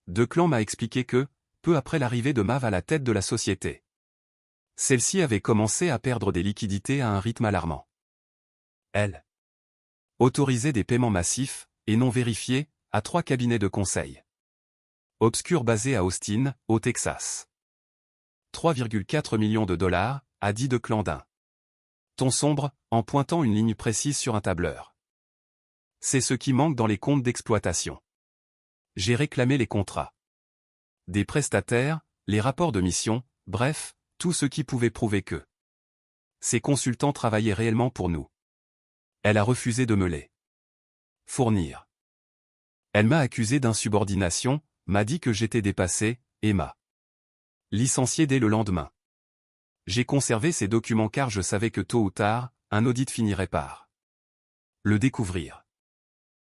Declan m'a expliqué que, peu après l'arrivée de Mav à la tête de la société, celle-ci avait commencé à perdre des liquidités à un rythme alarmant. Elle autorisait des paiements massifs, et non vérifiés, à 3 cabinets de conseil obscurs basés à Austin, au Texas. 3,4 millions de dollars, a dit Declan d'un ton sombre, en pointant une ligne précise sur un tableur. C'est ce qui manque dans les comptes d'exploitation. J'ai réclamé les contrats des prestataires, les rapports de mission, bref, tout ce qui pouvait prouver que ces consultants travaillaient réellement pour nous. Elle a refusé de me les fournir. Elle m'a accusé d'insubordination, m'a dit que j'étais dépassé, et m'a licencié dès le lendemain. J'ai conservé ces documents car je savais que tôt ou tard, un audit finirait par le découvrir.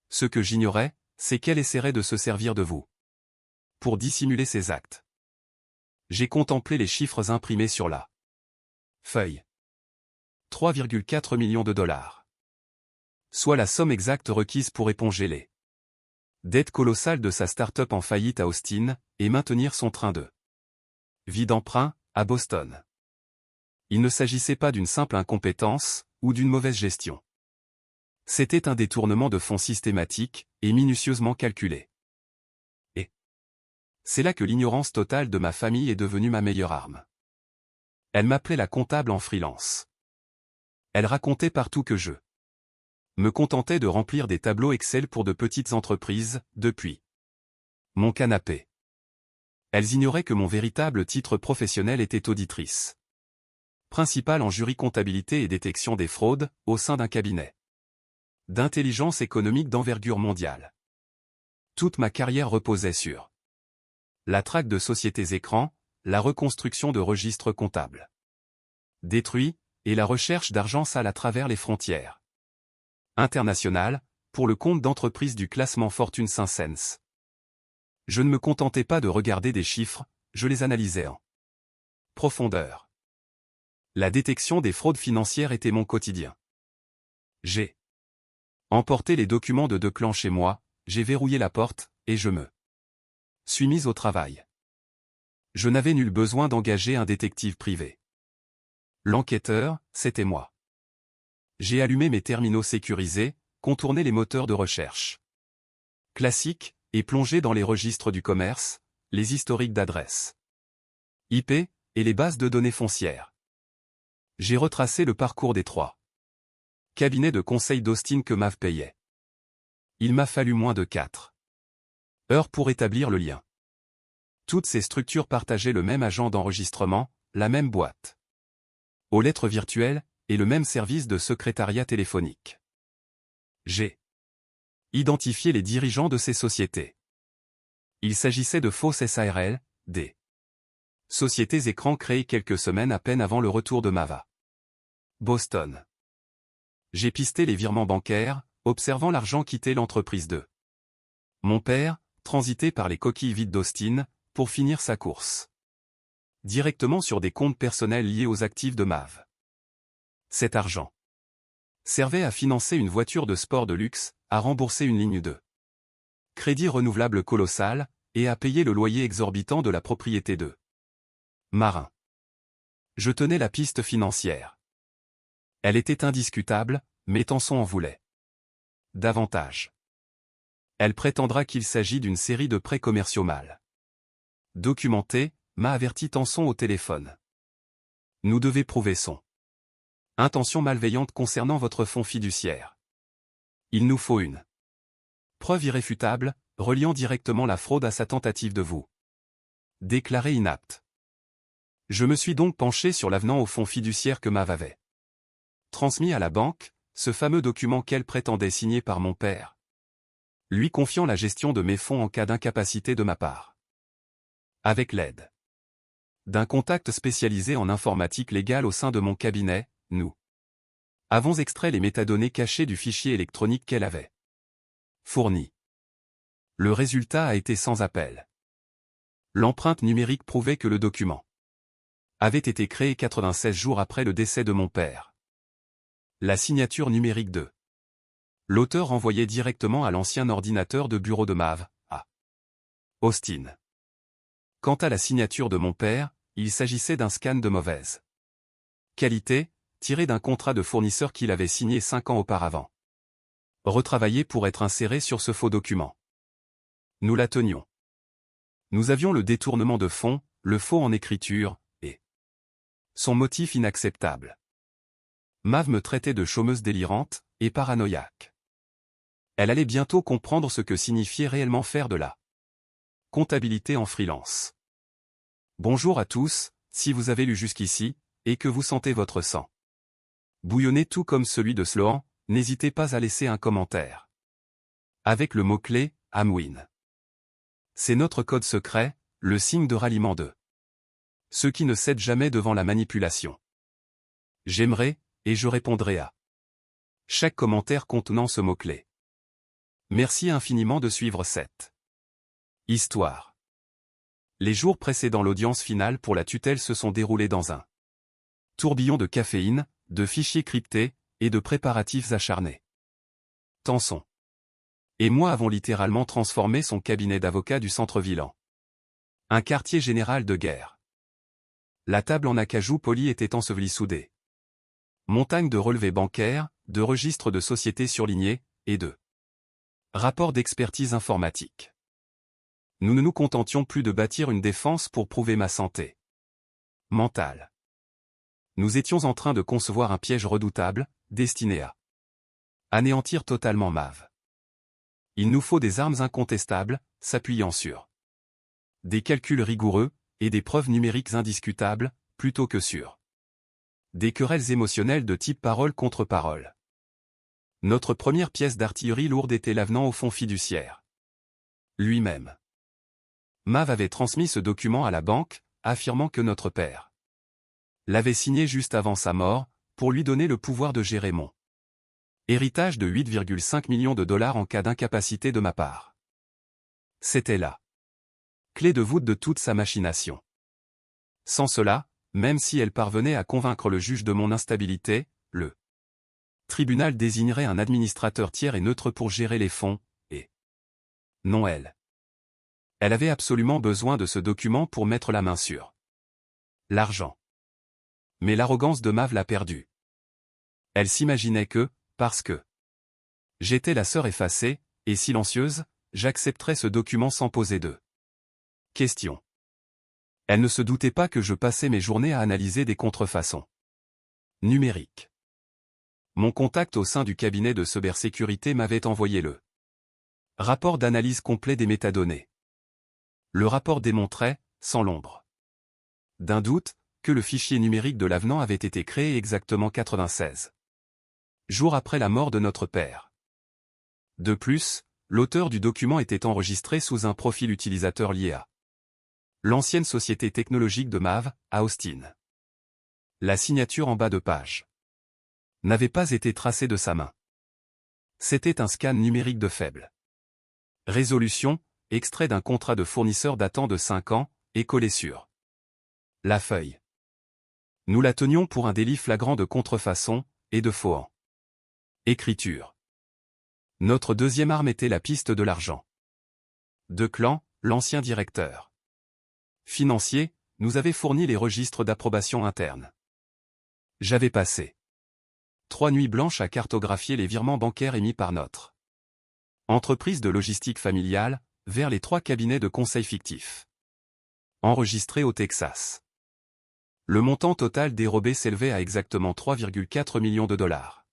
Ce que j'ignorais, c'est qu'elle essaierait de se servir de vous pour dissimuler ses actes. J'ai contemplé les chiffres imprimés sur la feuille. 3,4 millions de dollars. Soit la somme exacte requise pour éponger les dettes colossales de sa start-up en faillite à Austin, et maintenir son train de vie d'emprunt, à Boston. Il ne s'agissait pas d'une simple incompétence, ou d'une mauvaise gestion. C'était un détournement de fonds systématique, et minutieusement calculé. Et c'est là que l'ignorance totale de ma famille est devenue ma meilleure arme. Elle m'appelait la comptable en freelance. Elle racontait partout que je me contentais de remplir des tableaux Excel pour de petites entreprises, depuis mon canapé. Elles ignoraient que mon véritable titre professionnel était auditrice principale en jury comptabilité et détection des fraudes, au sein d'un cabinet d'intelligence économique d'envergure mondiale. Toute ma carrière reposait sur la traque de sociétés écrans, la reconstruction de registres comptables détruits, et la recherche d'argent sale à travers les frontières internationales, pour le compte d'entreprises du classement Fortune 500. Je ne me contentais pas de regarder des chiffres, je les analysais en profondeur. La détection des fraudes financières était mon quotidien. J'ai emporté les documents de Declan chez moi, j'ai verrouillé la porte, et je me suis mis au travail. Je n'avais nul besoin d'engager un détective privé. L'enquêteur, c'était moi. J'ai allumé mes terminaux sécurisés, contourné les moteurs de recherche classiques, et plongé dans les registres du commerce, les historiques d'adresses IP, et les bases de données foncières. J'ai retracé le parcours des 3 cabinets de conseil d'Austin que Mav payait. Il m'a fallu moins de 4 heures pour établir le lien. Toutes ces structures partageaient le même agent d'enregistrement, la même boîte aux lettres virtuelles, et le même service de secrétariat téléphonique. J'ai identifié les dirigeants de ces sociétés. Il s'agissait de fausses SARL, des sociétés écrans créées quelques semaines à peine avant le retour de Mav à Boston. J'ai pisté les virements bancaires, observant l'argent quitter l'entreprise de mon père, transité par les coquilles vides d'Austin, pour finir sa course directement sur des comptes personnels liés aux actifs de Mav. Cet argent servait à financer une voiture de sport de luxe, à rembourser une ligne de crédit renouvelable colossale, et à payer le loyer exorbitant de la propriété de Marin. Je tenais la piste financière. Elle était indiscutable, mais Tanson en voulait davantage. Elle prétendra qu'il s'agit d'une série de prêts commerciaux mal documentés, m'a averti Tanson au téléphone. Nous devez prouver son intention malveillante concernant votre fonds fiduciaire. Il nous faut une preuve irréfutable, reliant directement la fraude à sa tentative de vous déclarer inapte. Je me suis donc penché sur l'avenant au fonds fiduciaire que Mav avait transmis à la banque, ce fameux document qu'elle prétendait signer par mon père, lui confiant la gestion de mes fonds en cas d'incapacité de ma part. Avec l'aide d'un contact spécialisé en informatique légale au sein de mon cabinet, nous avons extrait les métadonnées cachées du fichier électronique qu'elle avait fourni. Le résultat a été sans appel. L'empreinte numérique prouvait que le document avait été créé 96 jours après le décès de mon père. La signature numérique de l'auteur renvoyait directement à l'ancien ordinateur de bureau de Mav, à Austin. Quant à la signature de mon père, il s'agissait d'un scan de mauvaise qualité, tiré d'un contrat de fournisseur qu'il avait signé 5 ans auparavant. Retravaillé pour être inséré sur ce faux document. Nous la tenions. Nous avions le détournement de fonds, le faux en écriture, et son motif inacceptable. Mav me traitait de chômeuse délirante, et paranoïaque. Elle allait bientôt comprendre ce que signifiait réellement faire de la comptabilité en freelance. Bonjour à tous, si vous avez lu jusqu'ici, et que vous sentez votre sang bouillonner tout comme celui de Sloan, n'hésitez pas à laisser un commentaire. Avec le mot-clé, Amwin. C'est notre code secret, le signe de ralliement de ceux qui ne cèdent jamais devant la manipulation. J'aimerais, et je répondrai à chaque commentaire contenant ce mot-clé. Merci infiniment de suivre cette histoire. Les jours précédant l'audience finale pour la tutelle se sont déroulés dans un tourbillon de caféine, de fichiers cryptés, et de préparatifs acharnés. Tanson et moi avons littéralement transformé son cabinet d'avocats du centre-ville en un quartier général de guerre. La table en acajou poli était ensevelie sous des montagnes de relevés bancaires, de registres de sociétés surlignés, et de rapports d'expertise informatique. Nous ne nous contentions plus de bâtir une défense pour prouver ma santé mentale. Nous étions en train de concevoir un piège redoutable, destiné à anéantir totalement Mav. Il nous faut des armes incontestables, s'appuyant sur des calculs rigoureux, et des preuves numériques indiscutables, plutôt que sur des querelles émotionnelles de type parole contre parole. Notre première pièce d'artillerie lourde était l'avenant au fonds fiduciaire lui-même. Mav avait transmis ce document à la banque, affirmant que notre père l'avait signé juste avant sa mort, pour lui donner le pouvoir de gérer mon héritage de 8,5 millions de dollars en cas d'incapacité de ma part. C'était là clé de voûte de toute sa machination. Sans cela, même si elle parvenait à convaincre le juge de mon instabilité, le tribunal désignerait un administrateur tiers et neutre pour gérer les fonds, et non elle. Elle avait absolument besoin de ce document pour mettre la main sur l'argent. Mais l'arrogance de Mav l'a perdue. Elle s'imaginait que, parce que j'étais la sœur effacée, et silencieuse, j'accepterais ce document sans poser de questions. Elle ne se doutait pas que je passais mes journées à analyser des contrefaçons numériques. Mon contact au sein du cabinet de cybersécurité m'avait envoyé le rapport d'analyse complet des métadonnées. Le rapport démontrait, sans l'ombre d'un doute, que le fichier numérique de l'avenant avait été créé exactement 96 jours après la mort de notre père. De plus, l'auteur du document était enregistré sous un profil utilisateur lié à l'ancienne société technologique de Mav, à Austin. La signature en bas de page n'avait pas été tracée de sa main. C'était un scan numérique de faible résolution, extrait d'un contrat de fournisseur datant de 5 ans, et collé sur la feuille. Nous la tenions pour un délit flagrant de contrefaçon, et de faux en écriture. Notre deuxième arme était la piste de l'argent. Declan, l'ancien directeur financier, nous avait fourni les registres d'approbation interne. J'avais passé 3 nuits blanches à cartographier les virements bancaires émis par notre entreprise de logistique familiale, vers les 3 cabinets de conseil fictifs enregistrés au Texas. Le montant total dérobé s'élevait à exactement 3,4 millions de dollars.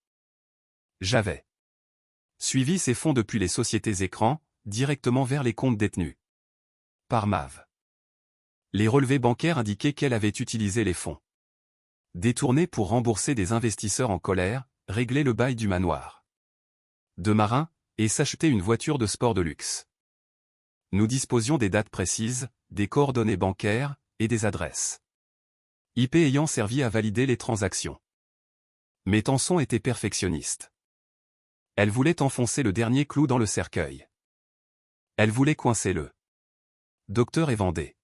J'avais suivi ces fonds depuis les sociétés écrans, directement vers les comptes détenus par Mav. Les relevés bancaires indiquaient qu'elle avait utilisé les fonds détournés pour rembourser des investisseurs en colère, régler le bail du manoir de marin, et s'acheter une voiture de sport de luxe. Nous disposions des dates précises, des coordonnées bancaires, et des adresses IP ayant servi à valider les transactions. Mais Tanson était perfectionniste. Elle voulait enfoncer le dernier clou dans le cercueil. Elle voulait coincer le docteur Evandé.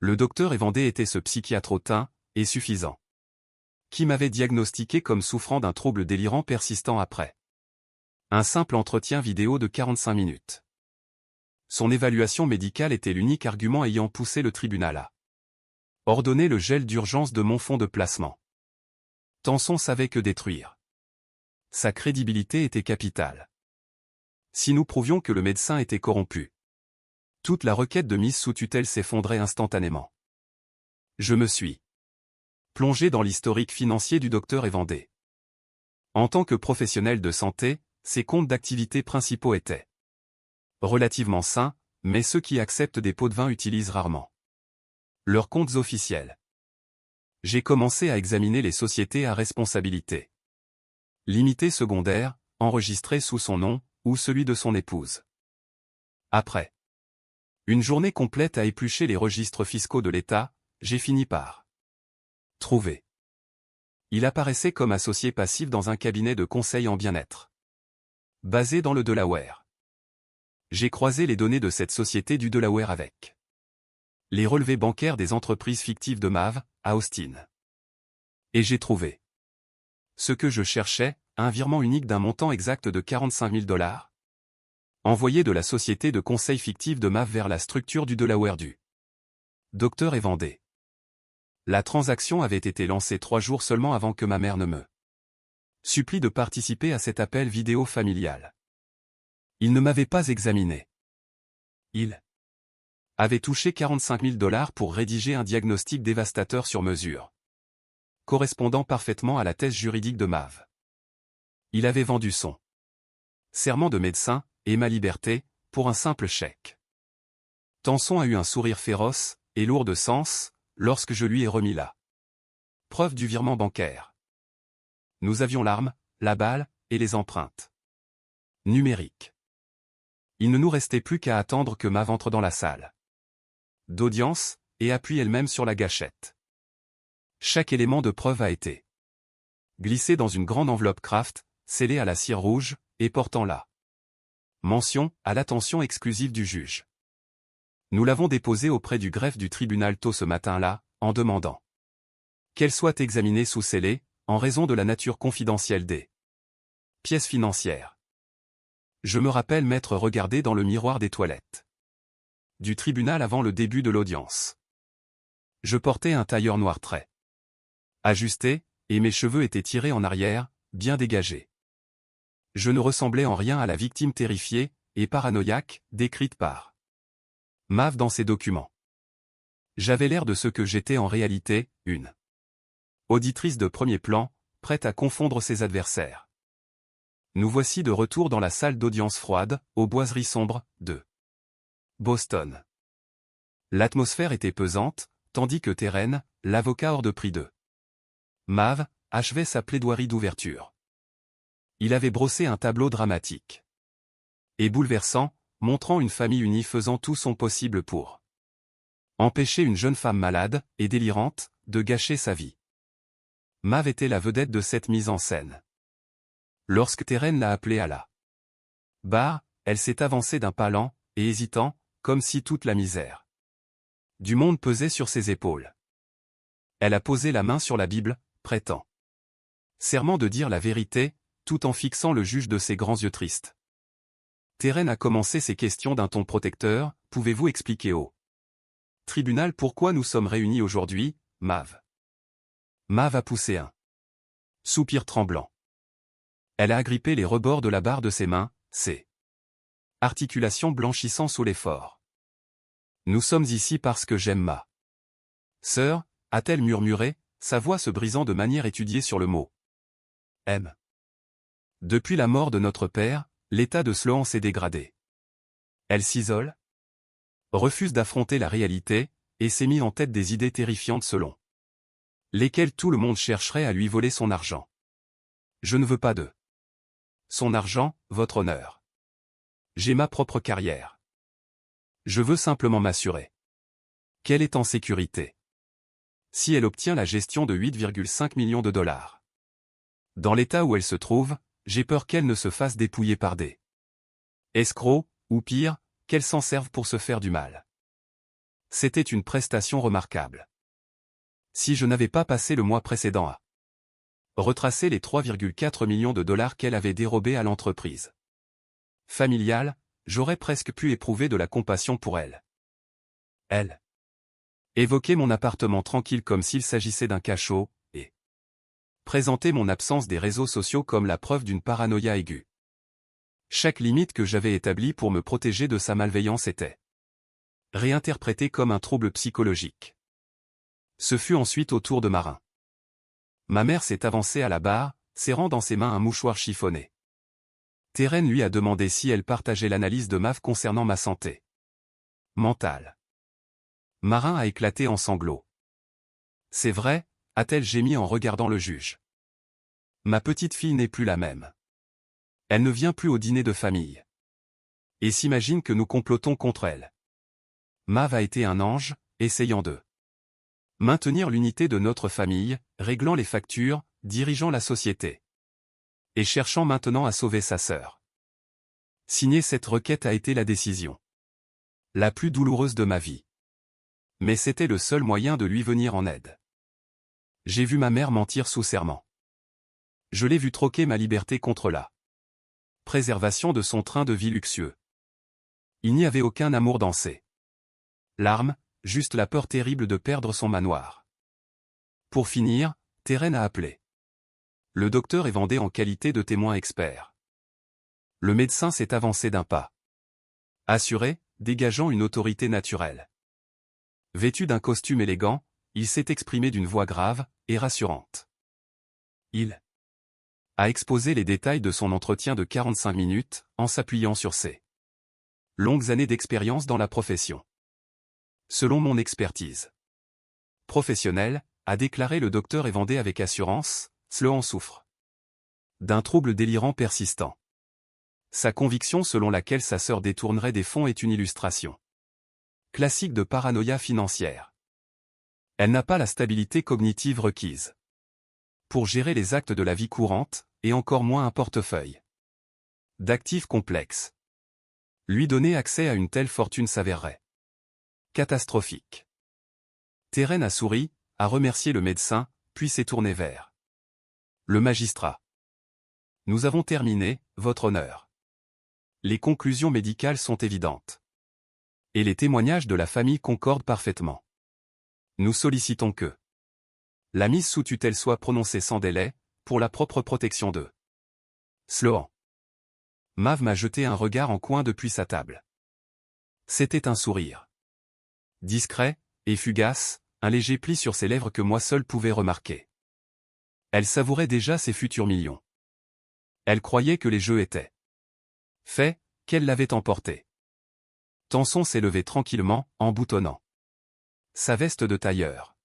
Le docteur Evandé était ce psychiatre hautain, et suffisant, qui m'avait diagnostiqué comme souffrant d'un trouble délirant persistant après un simple entretien vidéo de 45 minutes. Son évaluation médicale était l'unique argument ayant poussé le tribunal à ordonner le gel d'urgence de mon fonds de placement. Tanson savait que détruire sa crédibilité était capitale. Si nous prouvions que le médecin était corrompu, toute la requête de mise sous tutelle s'effondrait instantanément. Je me suis plongé dans l'historique financier du docteur Evandé. En tant que professionnel de santé, ses comptes d'activité principaux étaient relativement sains, mais ceux qui acceptent des pots de vin utilisent rarement leurs comptes officiels. J'ai commencé à examiner les sociétés à responsabilité limitée secondaire, enregistrées sous son nom, ou celui de son épouse. Après une journée complète à éplucher les registres fiscaux de l'État, j'ai fini par trouver. Il apparaissait comme associé passif dans un cabinet de conseil en bien-être basé dans le Delaware. J'ai croisé les données de cette société du Delaware avec les relevés bancaires des entreprises fictives de Mav, à Austin. Et j'ai trouvé ce que je cherchais, un virement unique d'un montant exact de 45 000 $, envoyé de la société de conseil fictive de Mav vers la structure du Delaware du docteur Evandé. La transaction avait été lancée 3 jours seulement avant que ma mère ne me supplie de participer à cet appel vidéo familial. Il ne m'avait pas examiné. Il avait touché 45 000 $ pour rédiger un diagnostic dévastateur sur mesure, correspondant parfaitement à la thèse juridique de Mav. Il avait vendu son serment de médecin, et ma liberté, pour un simple chèque. Tanson a eu un sourire féroce, et lourd de sens, lorsque je lui ai remis la preuve du virement bancaire. Nous avions l'arme, la balle, et les empreintes numériques. Il ne nous restait plus qu'à attendre que Mav entre dans la salle d'audience, et appuie elle-même sur la gâchette. Chaque élément de preuve a été glissé dans une grande enveloppe Kraft, scellée à la cire rouge, et portant la mention « à l'attention exclusive du juge ». Nous l'avons déposé auprès du greffe du tribunal tôt ce matin-là, en demandant qu'elle soit examinée sous scellé, en raison de la nature confidentielle des pièces financières. Je me rappelle m'être regardé dans le miroir des toilettes du tribunal avant le début de l'audience. Je portais un tailleur noir très ajusté, et mes cheveux étaient tirés en arrière, bien dégagés. Je ne ressemblais en rien à la victime terrifiée et paranoïaque décrite par Mav dans ses documents. J'avais l'air de ce que j'étais en réalité, une auditrice de premier plan, prête à confondre ses adversaires. Nous voici de retour dans la salle d'audience froide, aux boiseries sombres, de Boston. L'atmosphère était pesante, tandis que Terren, l'avocat hors de prix de Mav, achevait sa plaidoirie d'ouverture. Il avait brossé un tableau dramatique et bouleversant, montrant une famille unie faisant tout son possible pour empêcher une jeune femme malade et délirante de gâcher sa vie. Mav était la vedette de cette mise en scène. Lorsque Terren l'a appelée à la barre, elle s'est avancée d'un pas lent et hésitant, comme si toute la misère du monde pesait sur ses épaules. Elle a posé la main sur la Bible, prêtant serment de dire la vérité, tout en fixant le juge de ses grands yeux tristes. Terren a commencé ses questions d'un ton protecteur. Pouvez-vous expliquer au tribunal pourquoi nous sommes réunis aujourd'hui, Mav? Mav a poussé un soupir tremblant. Elle a agrippé les rebords de la barre de ses mains, ses articulations blanchissant sous l'effort. Nous sommes ici parce que j'aime ma sœur, a-t-elle murmuré, sa voix se brisant de manière étudiée sur le mot aime. Depuis la mort de notre père, l'état de Sloan s'est dégradé. Elle s'isole, refuse d'affronter la réalité, et s'est mis en tête des idées terrifiantes selon lesquelles tout le monde chercherait à lui voler son argent. Je ne veux pas de son argent, votre honneur. J'ai ma propre carrière. Je veux simplement m'assurer qu'elle est en sécurité. Si elle obtient la gestion de 8,5 millions de dollars. Dans l'état où elle se trouve, j'ai peur qu'elle ne se fasse dépouiller par des escrocs, ou pire, qu'elle s'en serve pour se faire du mal. C'était une prestation remarquable. Si je n'avais pas passé le mois précédent à retracer les 3,4 millions de dollars qu'elle avait dérobés à l'entreprise familiale, j'aurais presque pu éprouver de la compassion pour elle. Elle évoquait mon appartement tranquille comme s'il s'agissait d'un cachot, et présentait mon absence des réseaux sociaux comme la preuve d'une paranoïa aiguë. Chaque limite que j'avais établie pour me protéger de sa malveillance était réinterprétée comme un trouble psychologique. Ce fut ensuite au tour de Marin. Ma mère s'est avancée à la barre, serrant dans ses mains un mouchoir chiffonné. Terren lui a demandé si elle partageait l'analyse de Mav concernant ma santé mentale. Marin a éclaté en sanglots. C'est vrai, a-t-elle gémi en regardant le juge. Ma petite fille n'est plus la même. Elle ne vient plus au dîner de famille. Et s'imagine que nous complotons contre elle. Mav a été un ange, essayant de maintenir l'unité de notre famille, réglant les factures, dirigeant la société. Et cherchant maintenant à sauver sa sœur. Signer cette requête a été la décision la plus douloureuse de ma vie. Mais c'était le seul moyen de lui venir en aide. J'ai vu ma mère mentir sous serment. Je l'ai vu troquer ma liberté contre la préservation de son train de vie luxueux. Il n'y avait aucun amour dans ses larmes, juste la peur terrible de perdre son manoir. Pour finir, Terren a appelé le docteur Evander en qualité de témoin expert. Le médecin s'est avancé d'un pas assuré, dégageant une autorité naturelle. Vêtu d'un costume élégant, il s'est exprimé d'une voix grave et rassurante. Il a exposé les détails de son entretien de 45 minutes, en s'appuyant sur ses longues années d'expérience dans la profession. Selon mon expertise professionnelle, a déclaré le docteur Evander avec assurance, Sloan souffre d'un trouble délirant persistant. Sa conviction selon laquelle sa sœur détournerait des fonds est une illustration classique de paranoïa financière. Elle n'a pas la stabilité cognitive requise pour gérer les actes de la vie courante, et encore moins un portefeuille d'actifs complexes. Lui donner accès à une telle fortune s'avérerait catastrophique. Thérène a souri, a remercié le médecin, puis s'est tournée vers le magistrat. Nous avons terminé, votre honneur. Les conclusions médicales sont évidentes. Et les témoignages de la famille concordent parfaitement. Nous sollicitons que la mise sous tutelle soit prononcée sans délai, pour la propre protection de Sloan. Mav m'a jeté un regard en coin depuis sa table. C'était un sourire discret et fugace, un léger pli sur ses lèvres que moi seul pouvais remarquer. Elle savourait déjà ses futurs millions. Elle croyait que les jeux étaient faits, qu'elle l'avait emporté. Tanson s'est levé tranquillement, en boutonnant sa veste de tailleur.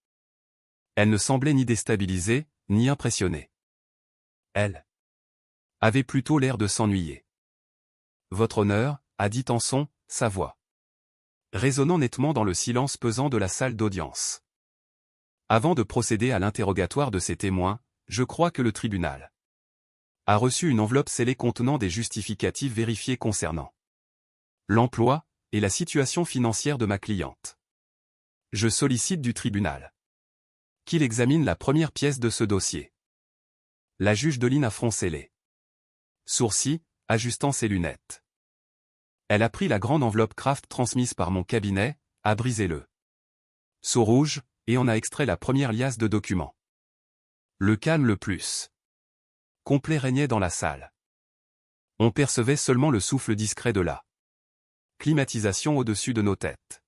Elle ne semblait ni déstabilisée, ni impressionnée. Elle avait plutôt l'air de s'ennuyer. Votre honneur, a dit Tanson, sa voix résonnant nettement dans le silence pesant de la salle d'audience. Avant de procéder à l'interrogatoire de ces témoins, je crois que le tribunal a reçu une enveloppe scellée contenant des justificatifs vérifiés concernant l'emploi et la situation financière de ma cliente. Je sollicite du tribunal qu'il examine la première pièce de ce dossier. La juge Deline a froncé les sourcils, ajustant ses lunettes. Elle a pris la grande enveloppe Kraft transmise par mon cabinet, a brisé le sceau rouge, et en a extrait la première liasse de documents. Le calme le plus complet régnait dans la salle. On percevait seulement le souffle discret de la climatisation au-dessus de nos têtes.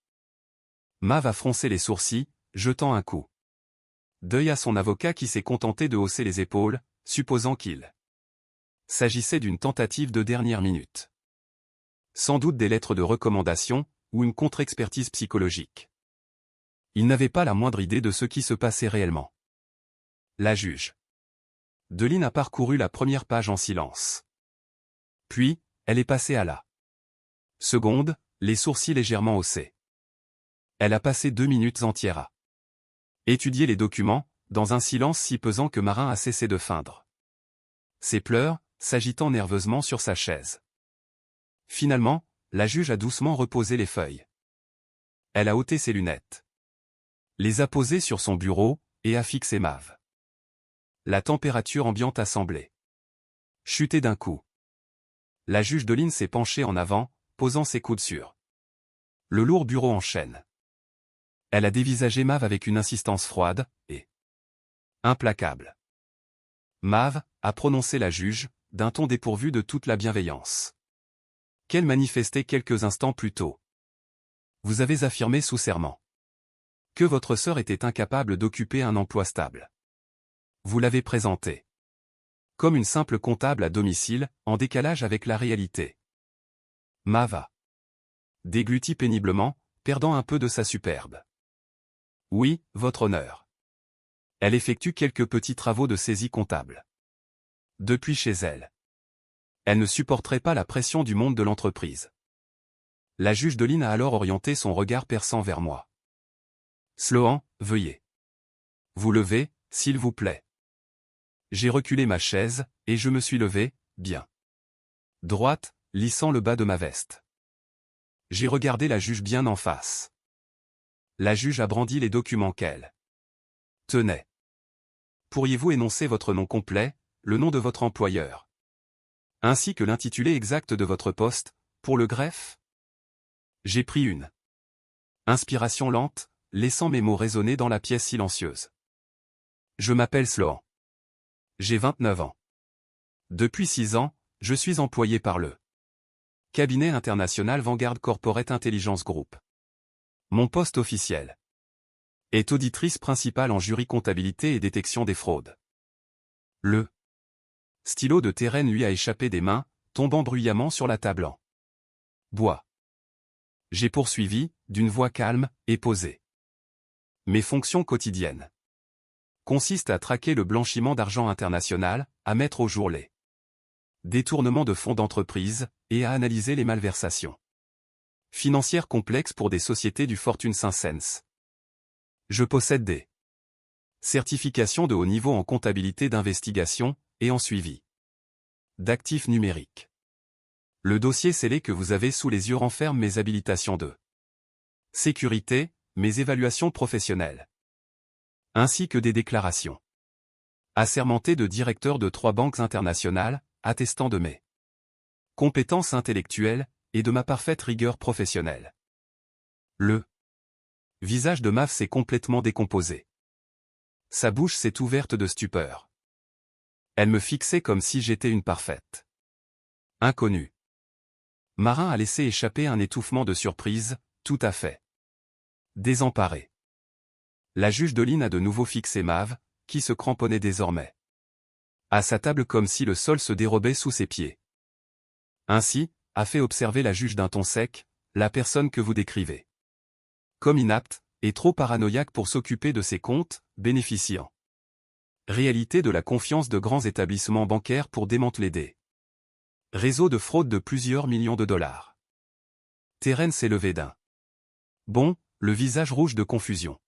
Mav a froncé les sourcils, jetant un coup d'œil à son avocat qui s'est contenté de hausser les épaules, supposant qu'il s'agissait d'une tentative de dernière minute. Sans doute des lettres de recommandation, ou une contre-expertise psychologique. Il n'avait pas la moindre idée de ce qui se passait réellement. La juge Deline a parcouru la première page en silence. Puis, elle est passée à la seconde, les sourcils légèrement haussés. Elle a passé 2 minutes entières à étudier les documents, dans un silence si pesant que Marin a cessé de feindre ses pleurs, s'agitant nerveusement sur sa chaise. Finalement, la juge a doucement reposé les feuilles. Elle a ôté ses lunettes, les a posées sur son bureau, et a fixé Mav. La température ambiante a semblé chuter d'un coup. La juge Deline s'est penchée en avant, posant ses coudes sur le lourd bureau en chêne. Elle a dévisagé Mav avec une insistance froide, et implacable. Mav, a prononcé la juge, d'un ton dépourvu de toute la bienveillance qu'elle manifestait quelques instants plus tôt. Vous avez affirmé sous serment que votre sœur était incapable d'occuper un emploi stable. Vous l'avez présentée comme une simple comptable à domicile, en décalage avec la réalité. Mav a dégluti péniblement, perdant un peu de sa superbe. Oui, votre honneur. Elle effectue quelques petits travaux de saisie comptable. Depuis chez elle. Elle ne supporterait pas la pression du monde de l'entreprise. La juge Deline a alors orienté son regard perçant vers moi. Sloan, veuillez vous lever, s'il vous plaît. J'ai reculé ma chaise, et je me suis levé, bien droite, lissant le bas de ma veste. J'ai regardé la juge bien en face. La juge a brandi les documents qu'elle tenait. Pourriez-vous énoncer votre nom complet, le nom de votre employeur, ainsi que l'intitulé exact de votre poste, pour le greffe? J'ai pris une inspiration lente, laissant mes mots résonner dans la pièce silencieuse. Je m'appelle Sloan. J'ai 29 ans. Depuis 6 ans, je suis employé par le cabinet international Vanguard Corporate Intelligence Group. Mon poste officiel est auditrice principale en jury comptabilité et détection des fraudes. Le stylo de Thérène lui a échappé des mains, tombant bruyamment sur la table en bois. J'ai poursuivi, d'une voix calme et posée. Mes fonctions quotidiennes consistent à traquer le blanchiment d'argent international, à mettre au jour les détournements de fonds d'entreprise, et à analyser les malversations financières complexes pour des sociétés du Fortune 500. Je possède des certifications de haut niveau en comptabilité d'investigation, et en suivi d'actifs numériques. Le dossier scellé que vous avez sous les yeux renferme mes habilitations de Sécurité, mes évaluations professionnelles. Ainsi que des déclarations. Assermenté de directeur de 3 banques internationales, attestant de mes compétences intellectuelles et de ma parfaite rigueur professionnelle. Le visage de Mav s'est complètement décomposé. Sa bouche s'est ouverte de stupeur. Elle me fixait comme si j'étais une parfaite inconnue. Marin a laissé échapper un étouffement de surprise, tout à fait désemparé. La juge Deline a de nouveau fixé Mav, qui se cramponnait désormais à sa table comme si le sol se dérobait sous ses pieds. Ainsi, a fait observer la juge d'un ton sec, la personne que vous décrivez comme inapte, et trop paranoïaque pour s'occuper de ses comptes, bénéficiant réalité de la confiance de grands établissements bancaires pour démanteler des réseaux de fraude de plusieurs millions de dollars. Terren s'est levé d'un bond, le visage rouge de confusion.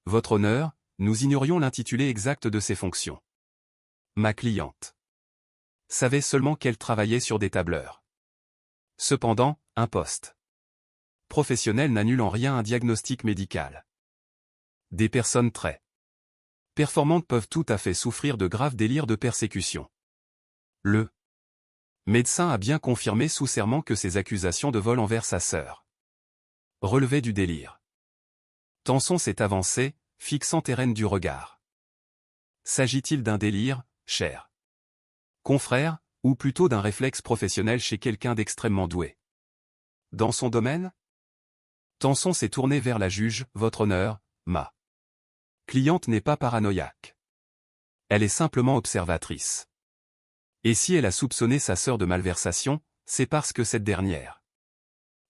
Votre honneur, nous ignorions l'intitulé exact de ses fonctions. Ma cliente savait seulement qu'elle travaillait sur des tableurs. Cependant, un poste professionnel n'annule en rien un diagnostic médical. Des personnes très performantes peuvent tout à fait souffrir de graves délires de persécution. Le médecin a bien confirmé sous serment que ses accusations de vol envers sa sœur relevaient du délire. Tanson s'est avancé, fixant Terren du regard. S'agit-il d'un délire, cher confrère, ou plutôt d'un réflexe professionnel chez quelqu'un d'extrêmement doué dans son domaine? Tanson s'est tourné vers la juge, votre honneur, ma cliente n'est pas paranoïaque. Elle est simplement observatrice. Et si elle a soupçonné sa sœur de malversation, c'est parce que cette dernière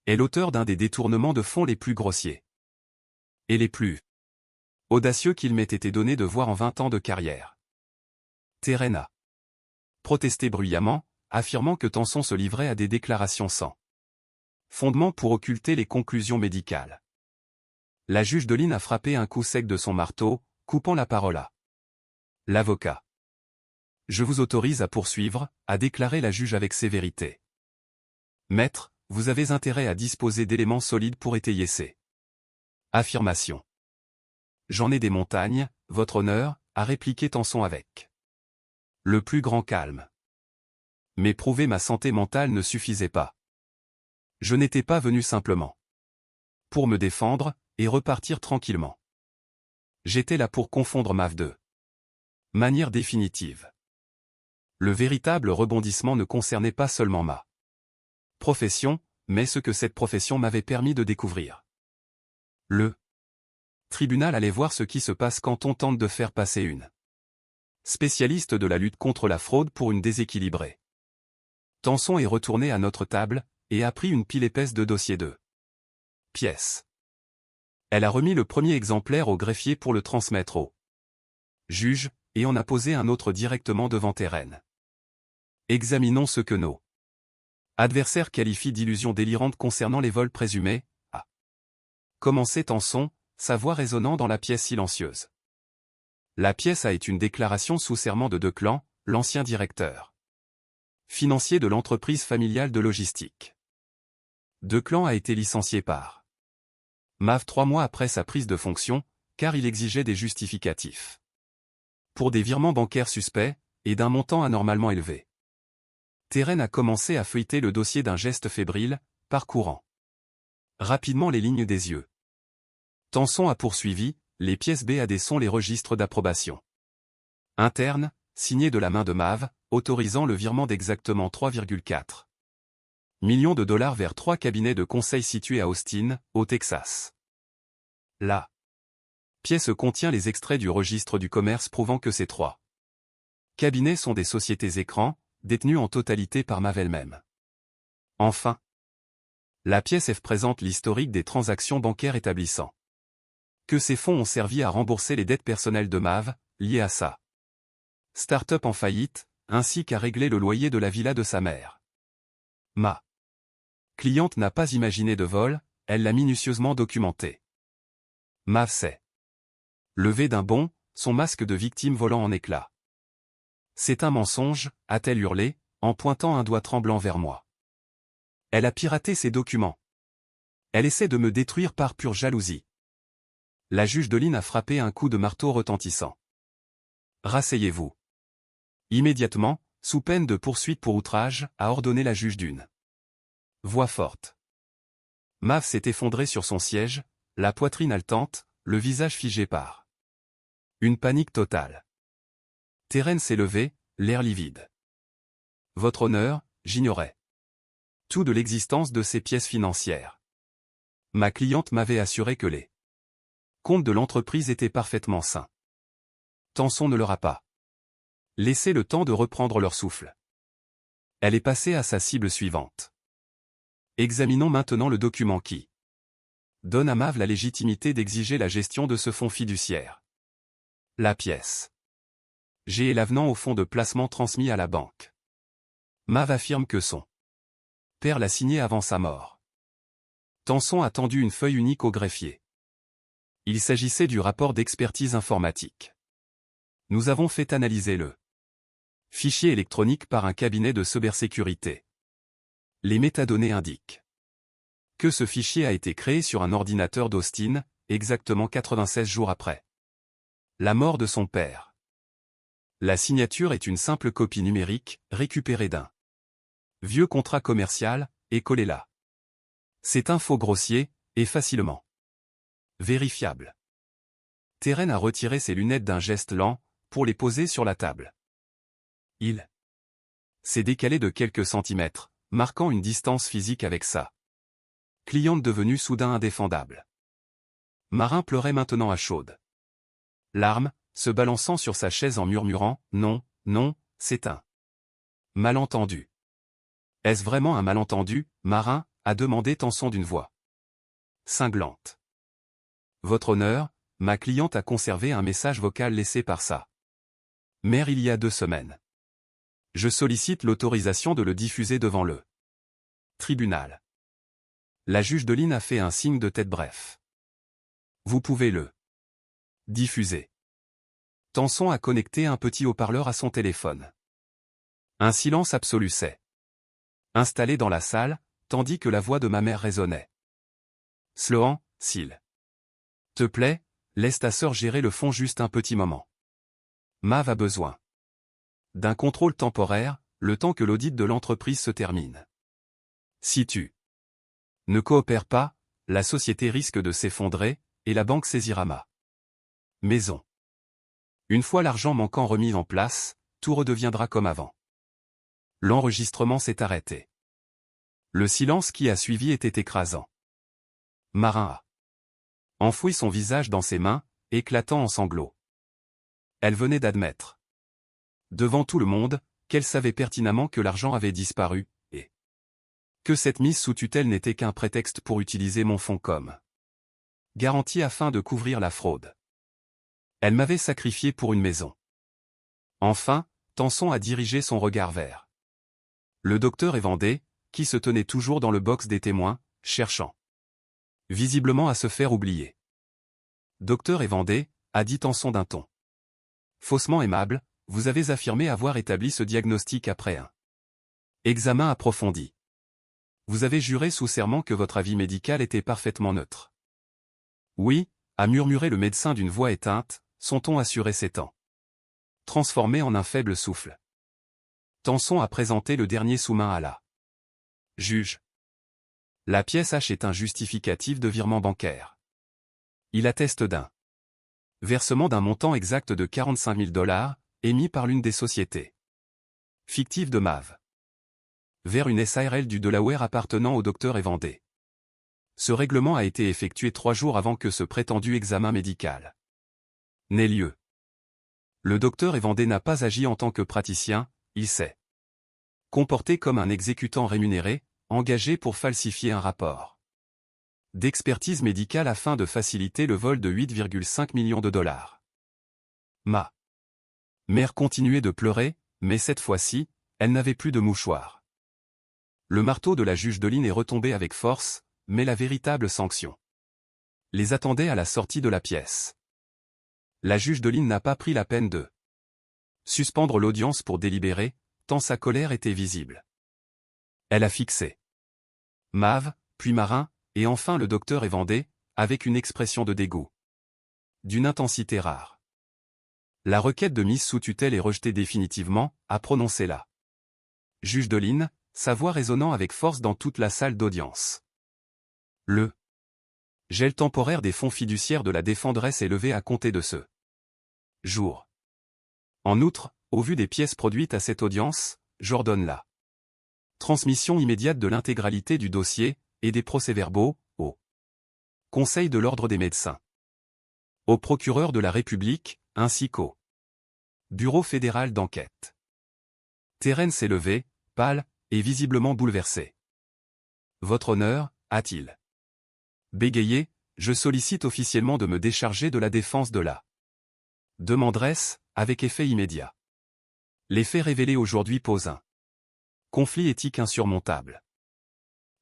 est l'auteur d'un des détournements de fonds les plus grossiers et les plus audacieux qu'il m'ait été donné de voir en 20 ans de carrière. Terren a protesté bruyamment, affirmant que Tanson se livrait à des déclarations sans fondement pour occulter les conclusions médicales. La juge Deline a frappé un coup sec de son marteau, coupant la parole à l'avocat. Je vous autorise à poursuivre, a déclaré la juge avec sévérité. Maître, vous avez intérêt à disposer d'éléments solides pour étayer ces affirmations. J'en ai des montagnes, votre honneur, a répliqué Tanson avec le plus grand calme. Mais prouver ma santé mentale ne suffisait pas. Je n'étais pas venu simplement pour me défendre, et repartir tranquillement. J'étais là pour confondre Mav de manière définitive. Le véritable rebondissement ne concernait pas seulement ma profession, mais ce que cette profession m'avait permis de découvrir. Le tribunal allait voir ce qui se passe quand on tente de faire passer une spécialiste de la lutte contre la fraude pour une déséquilibrée. Tanson est retourné à notre table, et a pris une pile épaisse de dossiers de pièces. Elle a remis le premier exemplaire au greffier pour le transmettre au juge, et en a posé un autre directement devant Terren. Examinons ce que nos adversaires qualifient d'illusions délirantes concernant les vols présumés, a commencé Tanson, sa voix résonnant dans la pièce silencieuse. La pièce a été une déclaration sous serment de Declan, l'ancien directeur financier de l'entreprise familiale de logistique. Declan a été licencié par Mav 3 mois après sa prise de fonction, car il exigeait des justificatifs pour des virements bancaires suspects, et d'un montant anormalement élevé. Terren a commencé à feuilleter le dossier d'un geste fébrile, parcourant rapidement les lignes des yeux. Tanson a poursuivi, les pièces BAD sont les registres d'approbation interne, signés de la main de Mav, autorisant le virement d'exactement 3,4 millions de dollars vers 3 cabinets de conseil situés à Austin, au Texas. La pièce contient les extraits du registre du commerce prouvant que ces 3 cabinets sont des sociétés écrans, détenues en totalité par Mav elle-même. Enfin, la pièce F présente l'historique des transactions bancaires établissant que ces fonds ont servi à rembourser les dettes personnelles de Mav, liées à sa start-up en faillite, ainsi qu'à régler le loyer de la villa de sa mère. Ma cliente n'a pas imaginé de vol, elle l'a minutieusement documenté. Mav s'est levé d'un bond, son masque de victime volant en éclats. C'est un mensonge, a-t-elle hurlé, en pointant un doigt tremblant vers moi. Elle a piraté ces documents. Elle essaie de me détruire par pure jalousie. La juge de Lynn a frappé un coup de marteau retentissant. Rasseyez-vous. Immédiatement, sous peine de poursuite pour outrage, a ordonné la juge d'une voix forte. Mav s'est effondré sur son siège, la poitrine haletante, le visage figé par une panique totale. Terence s'est levé, l'air livide. Votre honneur, j'ignorais tout de l'existence de ces pièces financières. Ma cliente m'avait assuré que les comptes de l'entreprise étaient parfaitement sains. Tenson ne leur a pas laissé le temps de reprendre leur souffle. Elle est passée à sa cible suivante. Examinons maintenant le document qui donne à Mav la légitimité d'exiger la gestion de ce fonds fiduciaire. La pièce G est l'avenant au fonds de placement transmis à la banque. Mav affirme que son père l'a signé avant sa mort. Tenson a tendu une feuille unique au greffier. Il s'agissait du rapport d'expertise informatique. Nous avons fait analyser le fichier électronique par un cabinet de cybersécurité. Les métadonnées indiquent que ce fichier a été créé sur un ordinateur d'Austin, exactement 96 jours après la mort de son père. La signature est une simple copie numérique, récupérée d'un vieux contrat commercial, et collée là. C'est un faux grossier, et facilement vérifiable. Terren a retiré ses lunettes d'un geste lent, pour les poser sur la table. Il s'est décalé de quelques centimètres, marquant une distance physique avec sa cliente devenue soudain indéfendable. Marin pleurait maintenant à chaudes larmes, se balançant sur sa chaise en murmurant « Non, non, c'est un malentendu. » Est-ce vraiment un malentendu, Marin a demandé Tenson d'une voix cinglante. Votre honneur, ma cliente a conservé un message vocal laissé par sa mère il y a 2 semaines. Je sollicite l'autorisation de le diffuser devant le tribunal. La juge de Lynn a fait un signe de tête bref. Vous pouvez le diffuser. Tenson a connecté un petit haut-parleur à son téléphone. Un silence absolu s'est installé dans la salle, tandis que la voix de ma mère résonnait. Sloan, s'il te plaît, laisse ta sœur gérer le fond juste un petit moment. Mav a besoin d'un contrôle temporaire, le temps que l'audit de l'entreprise se termine. Si tu ne coopères pas, la société risque de s'effondrer, et la banque saisira ma maison. Une fois l'argent manquant remis en place, tout redeviendra comme avant. L'enregistrement s'est arrêté. Le silence qui a suivi était écrasant. Marin a enfoui son visage dans ses mains, éclatant en sanglots. Elle venait d'admettre, devant tout le monde, qu'elle savait pertinemment que l'argent avait disparu, et que cette mise sous tutelle n'était qu'un prétexte pour utiliser mon fonds comme garantie afin de couvrir la fraude. Elle m'avait sacrifié pour une maison. Enfin, Tenson a dirigé son regard vers le docteur Evandé, qui se tenait toujours dans le box des témoins, cherchant visiblement à se faire oublier. Docteur Evandé, a dit Tenson d'un ton faussement aimable, vous avez affirmé avoir établi ce diagnostic après un examen approfondi. Vous avez juré sous serment que votre avis médical était parfaitement neutre. Oui, a murmuré le médecin d'une voix éteinte, son ton assuré s'étant transformé en un faible souffle. Tenson a présenté le dernier sous-main à la juge. La pièce H est un justificatif de virement bancaire. Il atteste d'un versement d'un montant exact de 45 000 $, émis par l'une des sociétés fictives de Mav vers une SARL du Delaware appartenant au docteur Evandé. Ce règlement a été effectué 3 jours avant que ce prétendu examen médical n'ait lieu. Le docteur Evandé n'a pas agi en tant que praticien, il s'est comporté comme un exécutant rémunéré, engagé pour falsifier un rapport d'expertise médicale afin de faciliter le vol de 8,5 millions de $. Ma mère continuait de pleurer, mais cette fois-ci, elle n'avait plus de mouchoir. Le marteau de la juge de Lynn est retombé avec force, mais la véritable sanction les attendait à la sortie de la pièce. La juge de Lynn n'a pas pris la peine de suspendre l'audience pour délibérer, tant sa colère était visible. Elle a fixé Mav, puis Marin, et enfin le docteur Evandé, avec une expression de dégoût. D'une intensité rare. La requête de mise sous tutelle est rejetée définitivement, a prononcé la juge Deline, sa voix résonnant avec force dans toute la salle d'audience. Le gel temporaire des fonds fiduciaires de la défenderesse est levé à compter de ce jour. En outre, au vu des pièces produites à cette audience, j'ordonne la transmission immédiate de l'intégralité du dossier et des procès-verbaux au Conseil de l'Ordre des médecins, au procureur de la République, ainsi qu'au Bureau fédéral d'enquête. Terrence s'est levé, pâle, et visiblement bouleversé. Votre honneur, a-t-il bégayé, je sollicite officiellement de me décharger de la défense de la demanderesse, avec effet immédiat. Les faits révélés aujourd'hui posent un conflit éthique insurmontable.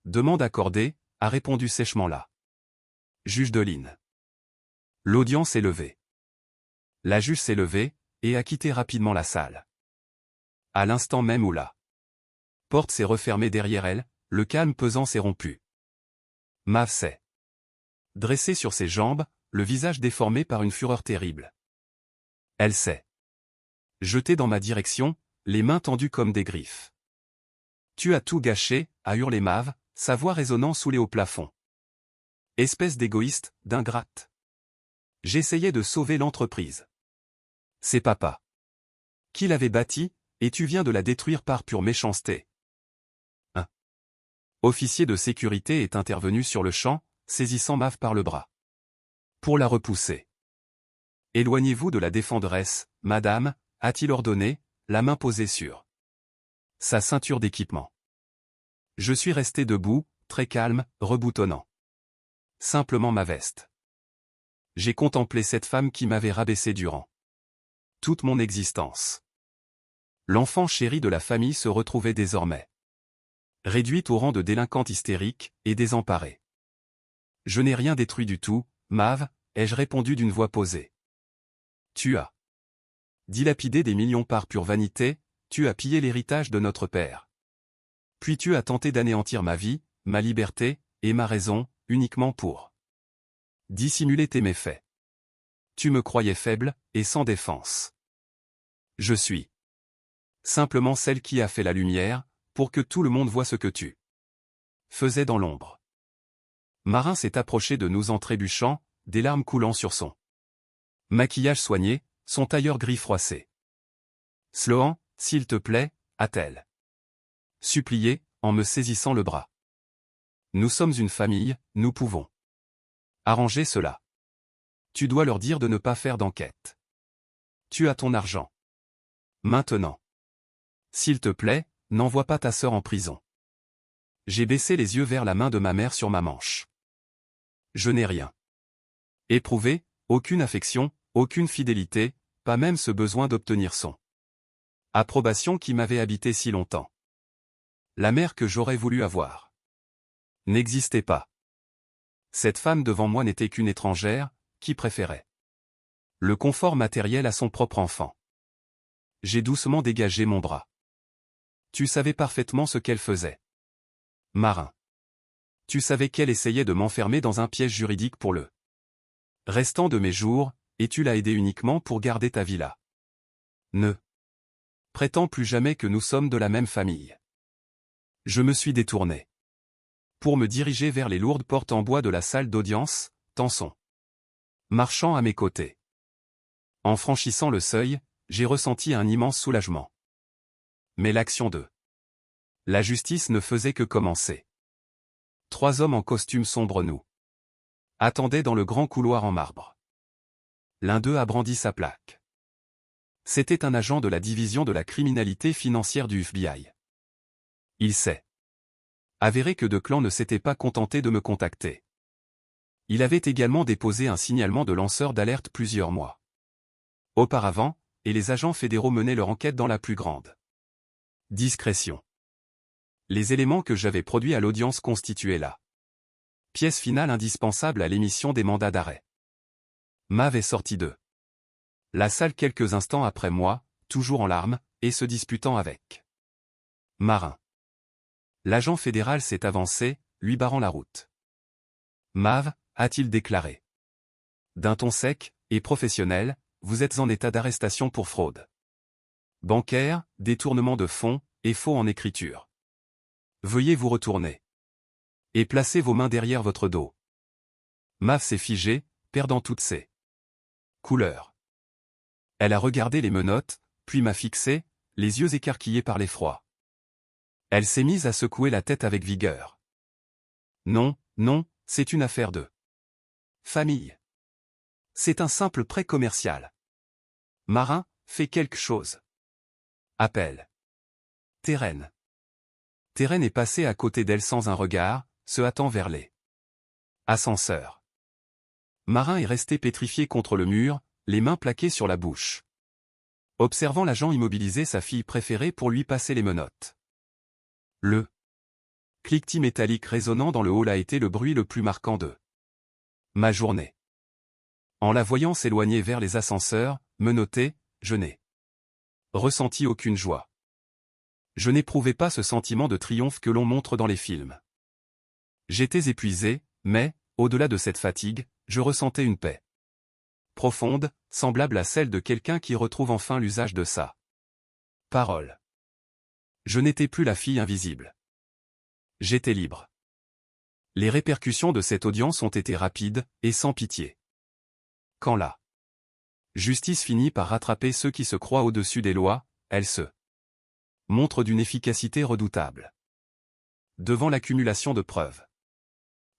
Demande accordée, a répondu sèchement la juge Deline. L'audience est levée. La juge s'est levée, et a quitté rapidement la salle. À l'instant même où la porte s'est refermée derrière elle, le calme pesant s'est rompu. Mav s'est dressée sur ses jambes, le visage déformé par une fureur terrible. Elle s'est jetée dans ma direction, les mains tendues comme des griffes. Tu as tout gâché, a hurlé Mav, sa voix résonnant sous les hauts plafonds. Espèce d'égoïste, d'ingrate. J'essayais de sauver l'entreprise. C'est papa qui l'avait bâtie, et tu viens de la détruire par pure méchanceté. Un officier de sécurité est intervenu sur le champ, saisissant Mav par le bras. Pour la repousser. Éloignez-vous de la défenderesse, madame, a-t-il ordonné, la main posée sur sa ceinture d'équipement. Je suis resté debout, très calme, reboutonnant simplement ma veste. J'ai contemplé cette femme qui m'avait rabaissé durant toute mon existence. L'enfant chéri de la famille se retrouvait désormais réduite au rang de délinquante hystérique et désemparée. Je n'ai rien détruit du tout, Mav, ai-je répondu d'une voix posée. Tu as dilapidé des millions par pure vanité, tu as pillé l'héritage de notre père. Puis tu as tenté d'anéantir ma vie, ma liberté, et ma raison, uniquement pour dissimuler tes méfaits. Tu me croyais faible, et sans défense. Je suis simplement celle qui a fait la lumière, pour que tout le monde voie ce que tu faisais dans l'ombre. Marin s'est approché de nous en trébuchant, des larmes coulant sur son maquillage soigné, son tailleur gris froissé. Sloan, s'il te plaît, a-t-elle supplié, en me saisissant le bras. Nous sommes une famille, nous pouvons arranger cela. Tu dois leur dire de ne pas faire d'enquête. Tu as ton argent. Maintenant. S'il te plaît, n'envoie pas ta sœur en prison. J'ai baissé les yeux vers la main de ma mère sur ma manche. Je n'ai rien éprouvé, aucune affection, aucune fidélité, pas même ce besoin d'obtenir son approbation qui m'avait habité si longtemps. La mère que j'aurais voulu avoir n'existait pas. Cette femme devant moi n'était qu'une étrangère, qui préférait le confort matériel à son propre enfant. J'ai doucement dégagé mon bras. Tu savais parfaitement ce qu'elle faisait. Marin. Tu savais qu'elle essayait de m'enfermer dans un piège juridique pour le restant de mes jours, et tu l'as aidée uniquement pour garder ta villa. Ne prétends plus jamais que nous sommes de la même famille. Je me suis détourné pour me diriger vers les lourdes portes en bois de la salle d'audience, Tanson marchant à mes côtés. En franchissant le seuil, j'ai ressenti un immense soulagement. Mais l'action de la justice ne faisait que commencer. 3 hommes en costume sombre nous attendaient dans le grand couloir en marbre. L'un d'eux a brandi sa plaque. C'était un agent de la division de la criminalité financière du FBI. Il s'est avéré que Declan ne s'était pas contenté de me contacter. Il avait également déposé un signalement de lanceur d'alerte plusieurs mois auparavant, et les agents fédéraux menaient leur enquête dans la plus grande discrétion. Les éléments que j'avais produits à l'audience constituaient la pièce finale indispensable à l'émission des mandats d'arrêt. Mav est sorti de la salle quelques instants après moi, toujours en larmes, et se disputant avec Marin. L'agent fédéral s'est avancé, lui barrant la route. Mav, a-t-il déclaré. D'un ton sec et professionnel, vous êtes en état d'arrestation pour fraude bancaire, détournement de fonds et faux en écriture. Veuillez vous retourner. Et placez vos mains derrière votre dos. Mav s'est figée, perdant toutes ses couleurs. Elle a regardé les menottes, puis m'a fixé, les yeux écarquillés par l'effroi. Elle s'est mise à secouer la tête avec vigueur. Non, non, c'est une affaire de famille. C'est un simple prêt commercial. Marin, fais quelque chose. Appelle. Térène. Térène est passée à côté d'elle sans un regard, se hâtant vers les ascenseurs. Marin est resté pétrifié contre le mur, les mains plaquées sur la bouche. Observant l'agent immobiliser sa fille préférée pour lui passer les menottes. Le cliquetis métallique résonnant dans le hall a été le bruit le plus marquant de ma journée. En la voyant s'éloigner vers les ascenseurs, menottée, je n'ai ressenti aucune joie. Je n'éprouvais pas ce sentiment de triomphe que l'on montre dans les films. J'étais épuisé, mais, au-delà de cette fatigue, je ressentais une paix profonde, semblable à celle de quelqu'un qui retrouve enfin l'usage de sa parole. Je n'étais plus la fille invisible. J'étais libre. Les répercussions de cette audience ont été rapides et sans pitié. Quand la justice finit par rattraper ceux qui se croient au-dessus des lois, elle se montre d'une efficacité redoutable. Devant l'accumulation de preuves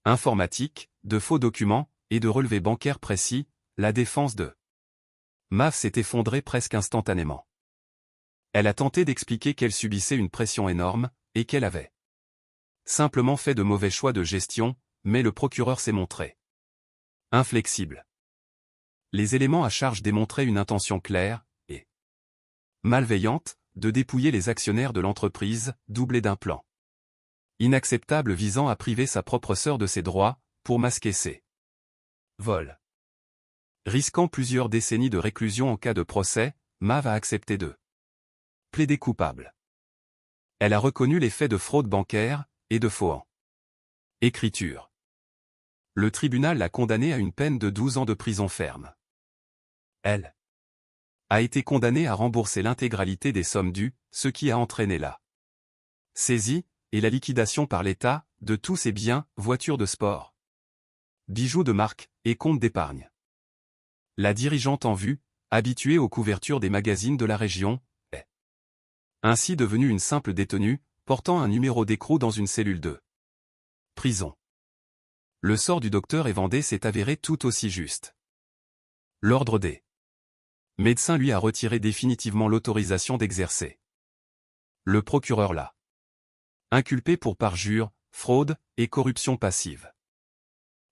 informatiques, de faux documents et de relevés bancaires précis, la défense de Mav s'est effondrée presque instantanément. Elle a tenté d'expliquer qu'elle subissait une pression énorme, et qu'elle avait simplement fait de mauvais choix de gestion, mais le procureur s'est montré inflexible. Les éléments à charge démontraient une intention claire, et malveillante, de dépouiller les actionnaires de l'entreprise, doublée d'un plan inacceptable visant à priver sa propre sœur de ses droits, pour masquer ses vols. Risquant plusieurs décennies de réclusion en cas de procès, Mav a accepté de plaider coupable. Elle a reconnu les faits de fraude bancaire et de faux en écriture. Le tribunal l'a condamnée à une peine de 12 ans de prison ferme. Elle a été condamnée à rembourser l'intégralité des sommes dues, ce qui a entraîné la saisie et la liquidation par l'État de tous ses biens, voitures de sport, bijoux de marque et comptes d'épargne. La dirigeante en vue, habituée aux couvertures des magazines de la région, est ainsi devenue une simple détenue, portant un numéro d'écrou dans une cellule de prison. Le sort du docteur Evandé s'est avéré tout aussi juste. L'ordre des médecins lui a retiré définitivement l'autorisation d'exercer. Le procureur l'a inculpé pour parjure, fraude et corruption passive.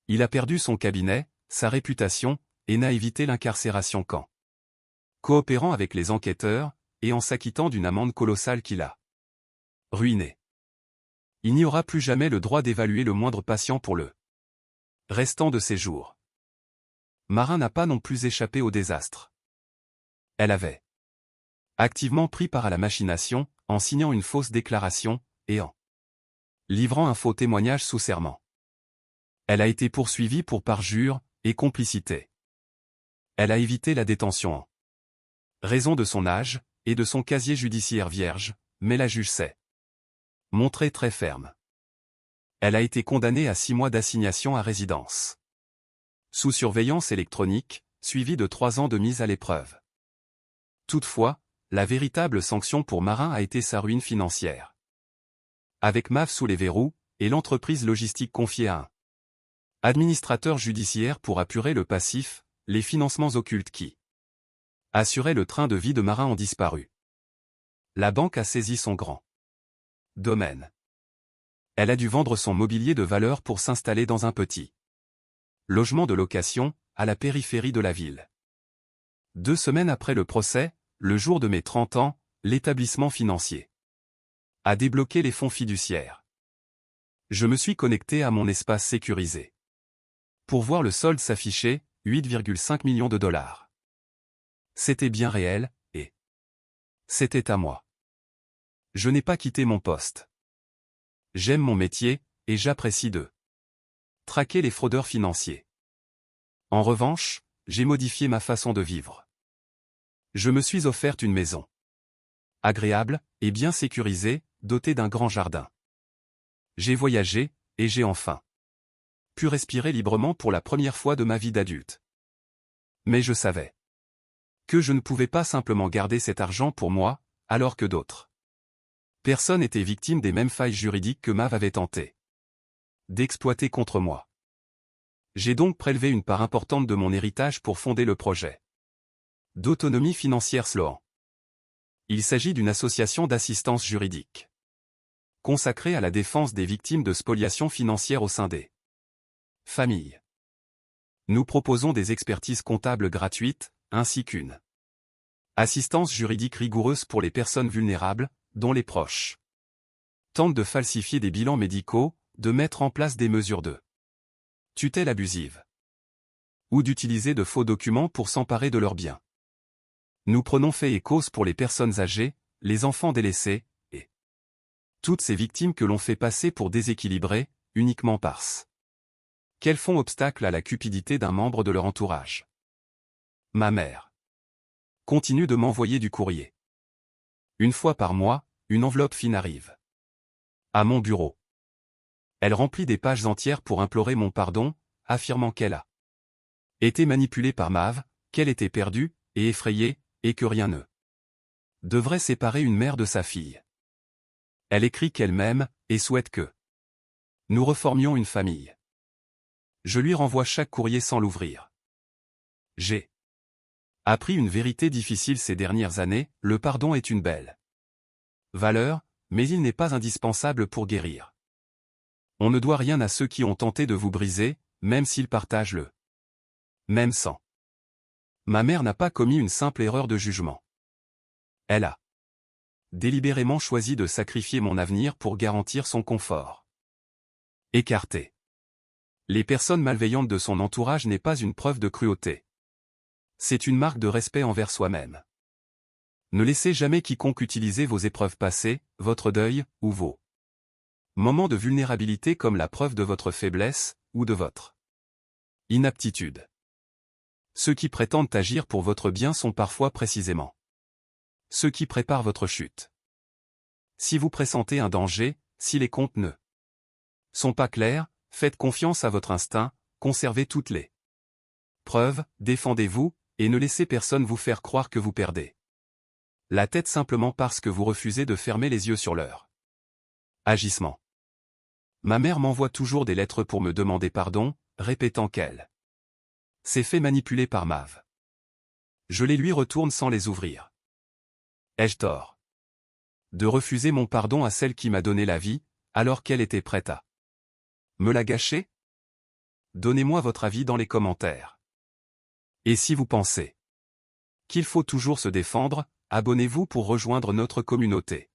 Il a perdu son cabinet, sa réputation, et n'a évité l'incarcération qu'en coopérant avec les enquêteurs, et en s'acquittant d'une amende colossale qui l'a ruiné. Il n'y aura plus jamais le droit d'évaluer le moindre patient pour le restant de ses jours. Marin n'a pas non plus échappé au désastre. Elle avait activement pris part à la machination, en signant une fausse déclaration, et en livrant un faux témoignage sous serment. Elle a été poursuivie pour parjure et complicité. Elle a évité la détention en raison de son âge et de son casier judiciaire vierge, mais la juge s'est montrée très ferme. Elle a été condamnée à 6 mois d'assignation à résidence sous surveillance électronique, suivie de 3 ans de mise à l'épreuve. Toutefois, la véritable sanction pour Marin a été sa ruine financière. Avec Mav sous les verrous, et l'entreprise logistique confiée à un administrateur judiciaire pour apurer le passif, les financements occultes qui assuraient le train de vie de Marin ont disparu. La banque a saisi son grand domaine. Elle a dû vendre son mobilier de valeur pour s'installer dans un petit logement de location, à la périphérie de la ville. 2 semaines après le procès, le jour de mes 30 ans, l'établissement financier a débloqué les fonds fiduciaires. Je me suis connecté à mon espace sécurisé pour voir le solde s'afficher, 8,5 millions de dollars. C'était bien réel, et c'était à moi. Je n'ai pas quitté mon poste. J'aime mon métier, et j'apprécie de traquer les fraudeurs financiers. En revanche, j'ai modifié ma façon de vivre. Je me suis offerte une maison agréable et bien sécurisée, dotée d'un grand jardin. J'ai voyagé, et j'ai enfin pu respirer librement pour la première fois de ma vie d'adulte. Mais je savais que je ne pouvais pas simplement garder cet argent pour moi, alors que d'autres personnes étaient victimes des mêmes failles juridiques que Mav avait tenté d'exploiter contre moi. J'ai donc prélevé une part importante de mon héritage pour fonder le projet d'autonomie financière Sloan. Il s'agit d'une association d'assistance juridique consacrée à la défense des victimes de spoliation financière au sein des familles. Nous proposons des expertises comptables gratuites, ainsi qu'une assistance juridique rigoureuse pour les personnes vulnérables, dont les proches tentent de falsifier des bilans médicaux, de mettre en place des mesures de tutelle abusive ou d'utiliser de faux documents pour s'emparer de leurs biens. Nous prenons fait et cause pour les personnes âgées, les enfants délaissés, et toutes ces victimes que l'on fait passer pour déséquilibrées, uniquement parce qu'elles font obstacle à la cupidité d'un membre de leur entourage. Ma mère continue de m'envoyer du courrier. Une fois par mois, une enveloppe fine arrive à mon bureau. Elle remplit des pages entières pour implorer mon pardon, affirmant qu'elle a été manipulée par Mav, qu'elle était perdue, et effrayée, et que rien ne devrait séparer une mère de sa fille. Elle écrit qu'elle m'aime, et souhaite que nous reformions une famille. Je lui renvoie chaque courrier sans l'ouvrir. J'ai appris une vérité difficile ces dernières années, le pardon est une belle valeur, mais il n'est pas indispensable pour guérir. On ne doit rien à ceux qui ont tenté de vous briser, même s'ils partagent le même sang. Ma mère n'a pas commis une simple erreur de jugement. Elle a délibérément choisi de sacrifier mon avenir pour garantir son confort. Écarter les personnes malveillantes de son entourage n'est pas une preuve de cruauté. C'est une marque de respect envers soi-même. Ne laissez jamais quiconque utiliser vos épreuves passées, votre deuil, ou vos moments de vulnérabilité comme la preuve de votre faiblesse, ou de votre inaptitude. Ceux qui prétendent agir pour votre bien sont parfois précisément ceux qui préparent votre chute. Si vous pressentez un danger, si les comptes ne sont pas clairs, faites confiance à votre instinct, conservez toutes les preuves, défendez-vous, et ne laissez personne vous faire croire que vous perdez la tête simplement parce que vous refusez de fermer les yeux sur leur agissement. Ma mère m'envoie toujours des lettres pour me demander pardon, répétant qu'elle s'est fait manipuler par Mav. Je les lui retourne sans les ouvrir. Ai-je tort de refuser mon pardon à celle qui m'a donné la vie, alors qu'elle était prête à me la gâcher? Donnez-moi votre avis dans les commentaires. Et si vous pensez qu'il faut toujours se défendre, abonnez-vous pour rejoindre notre communauté.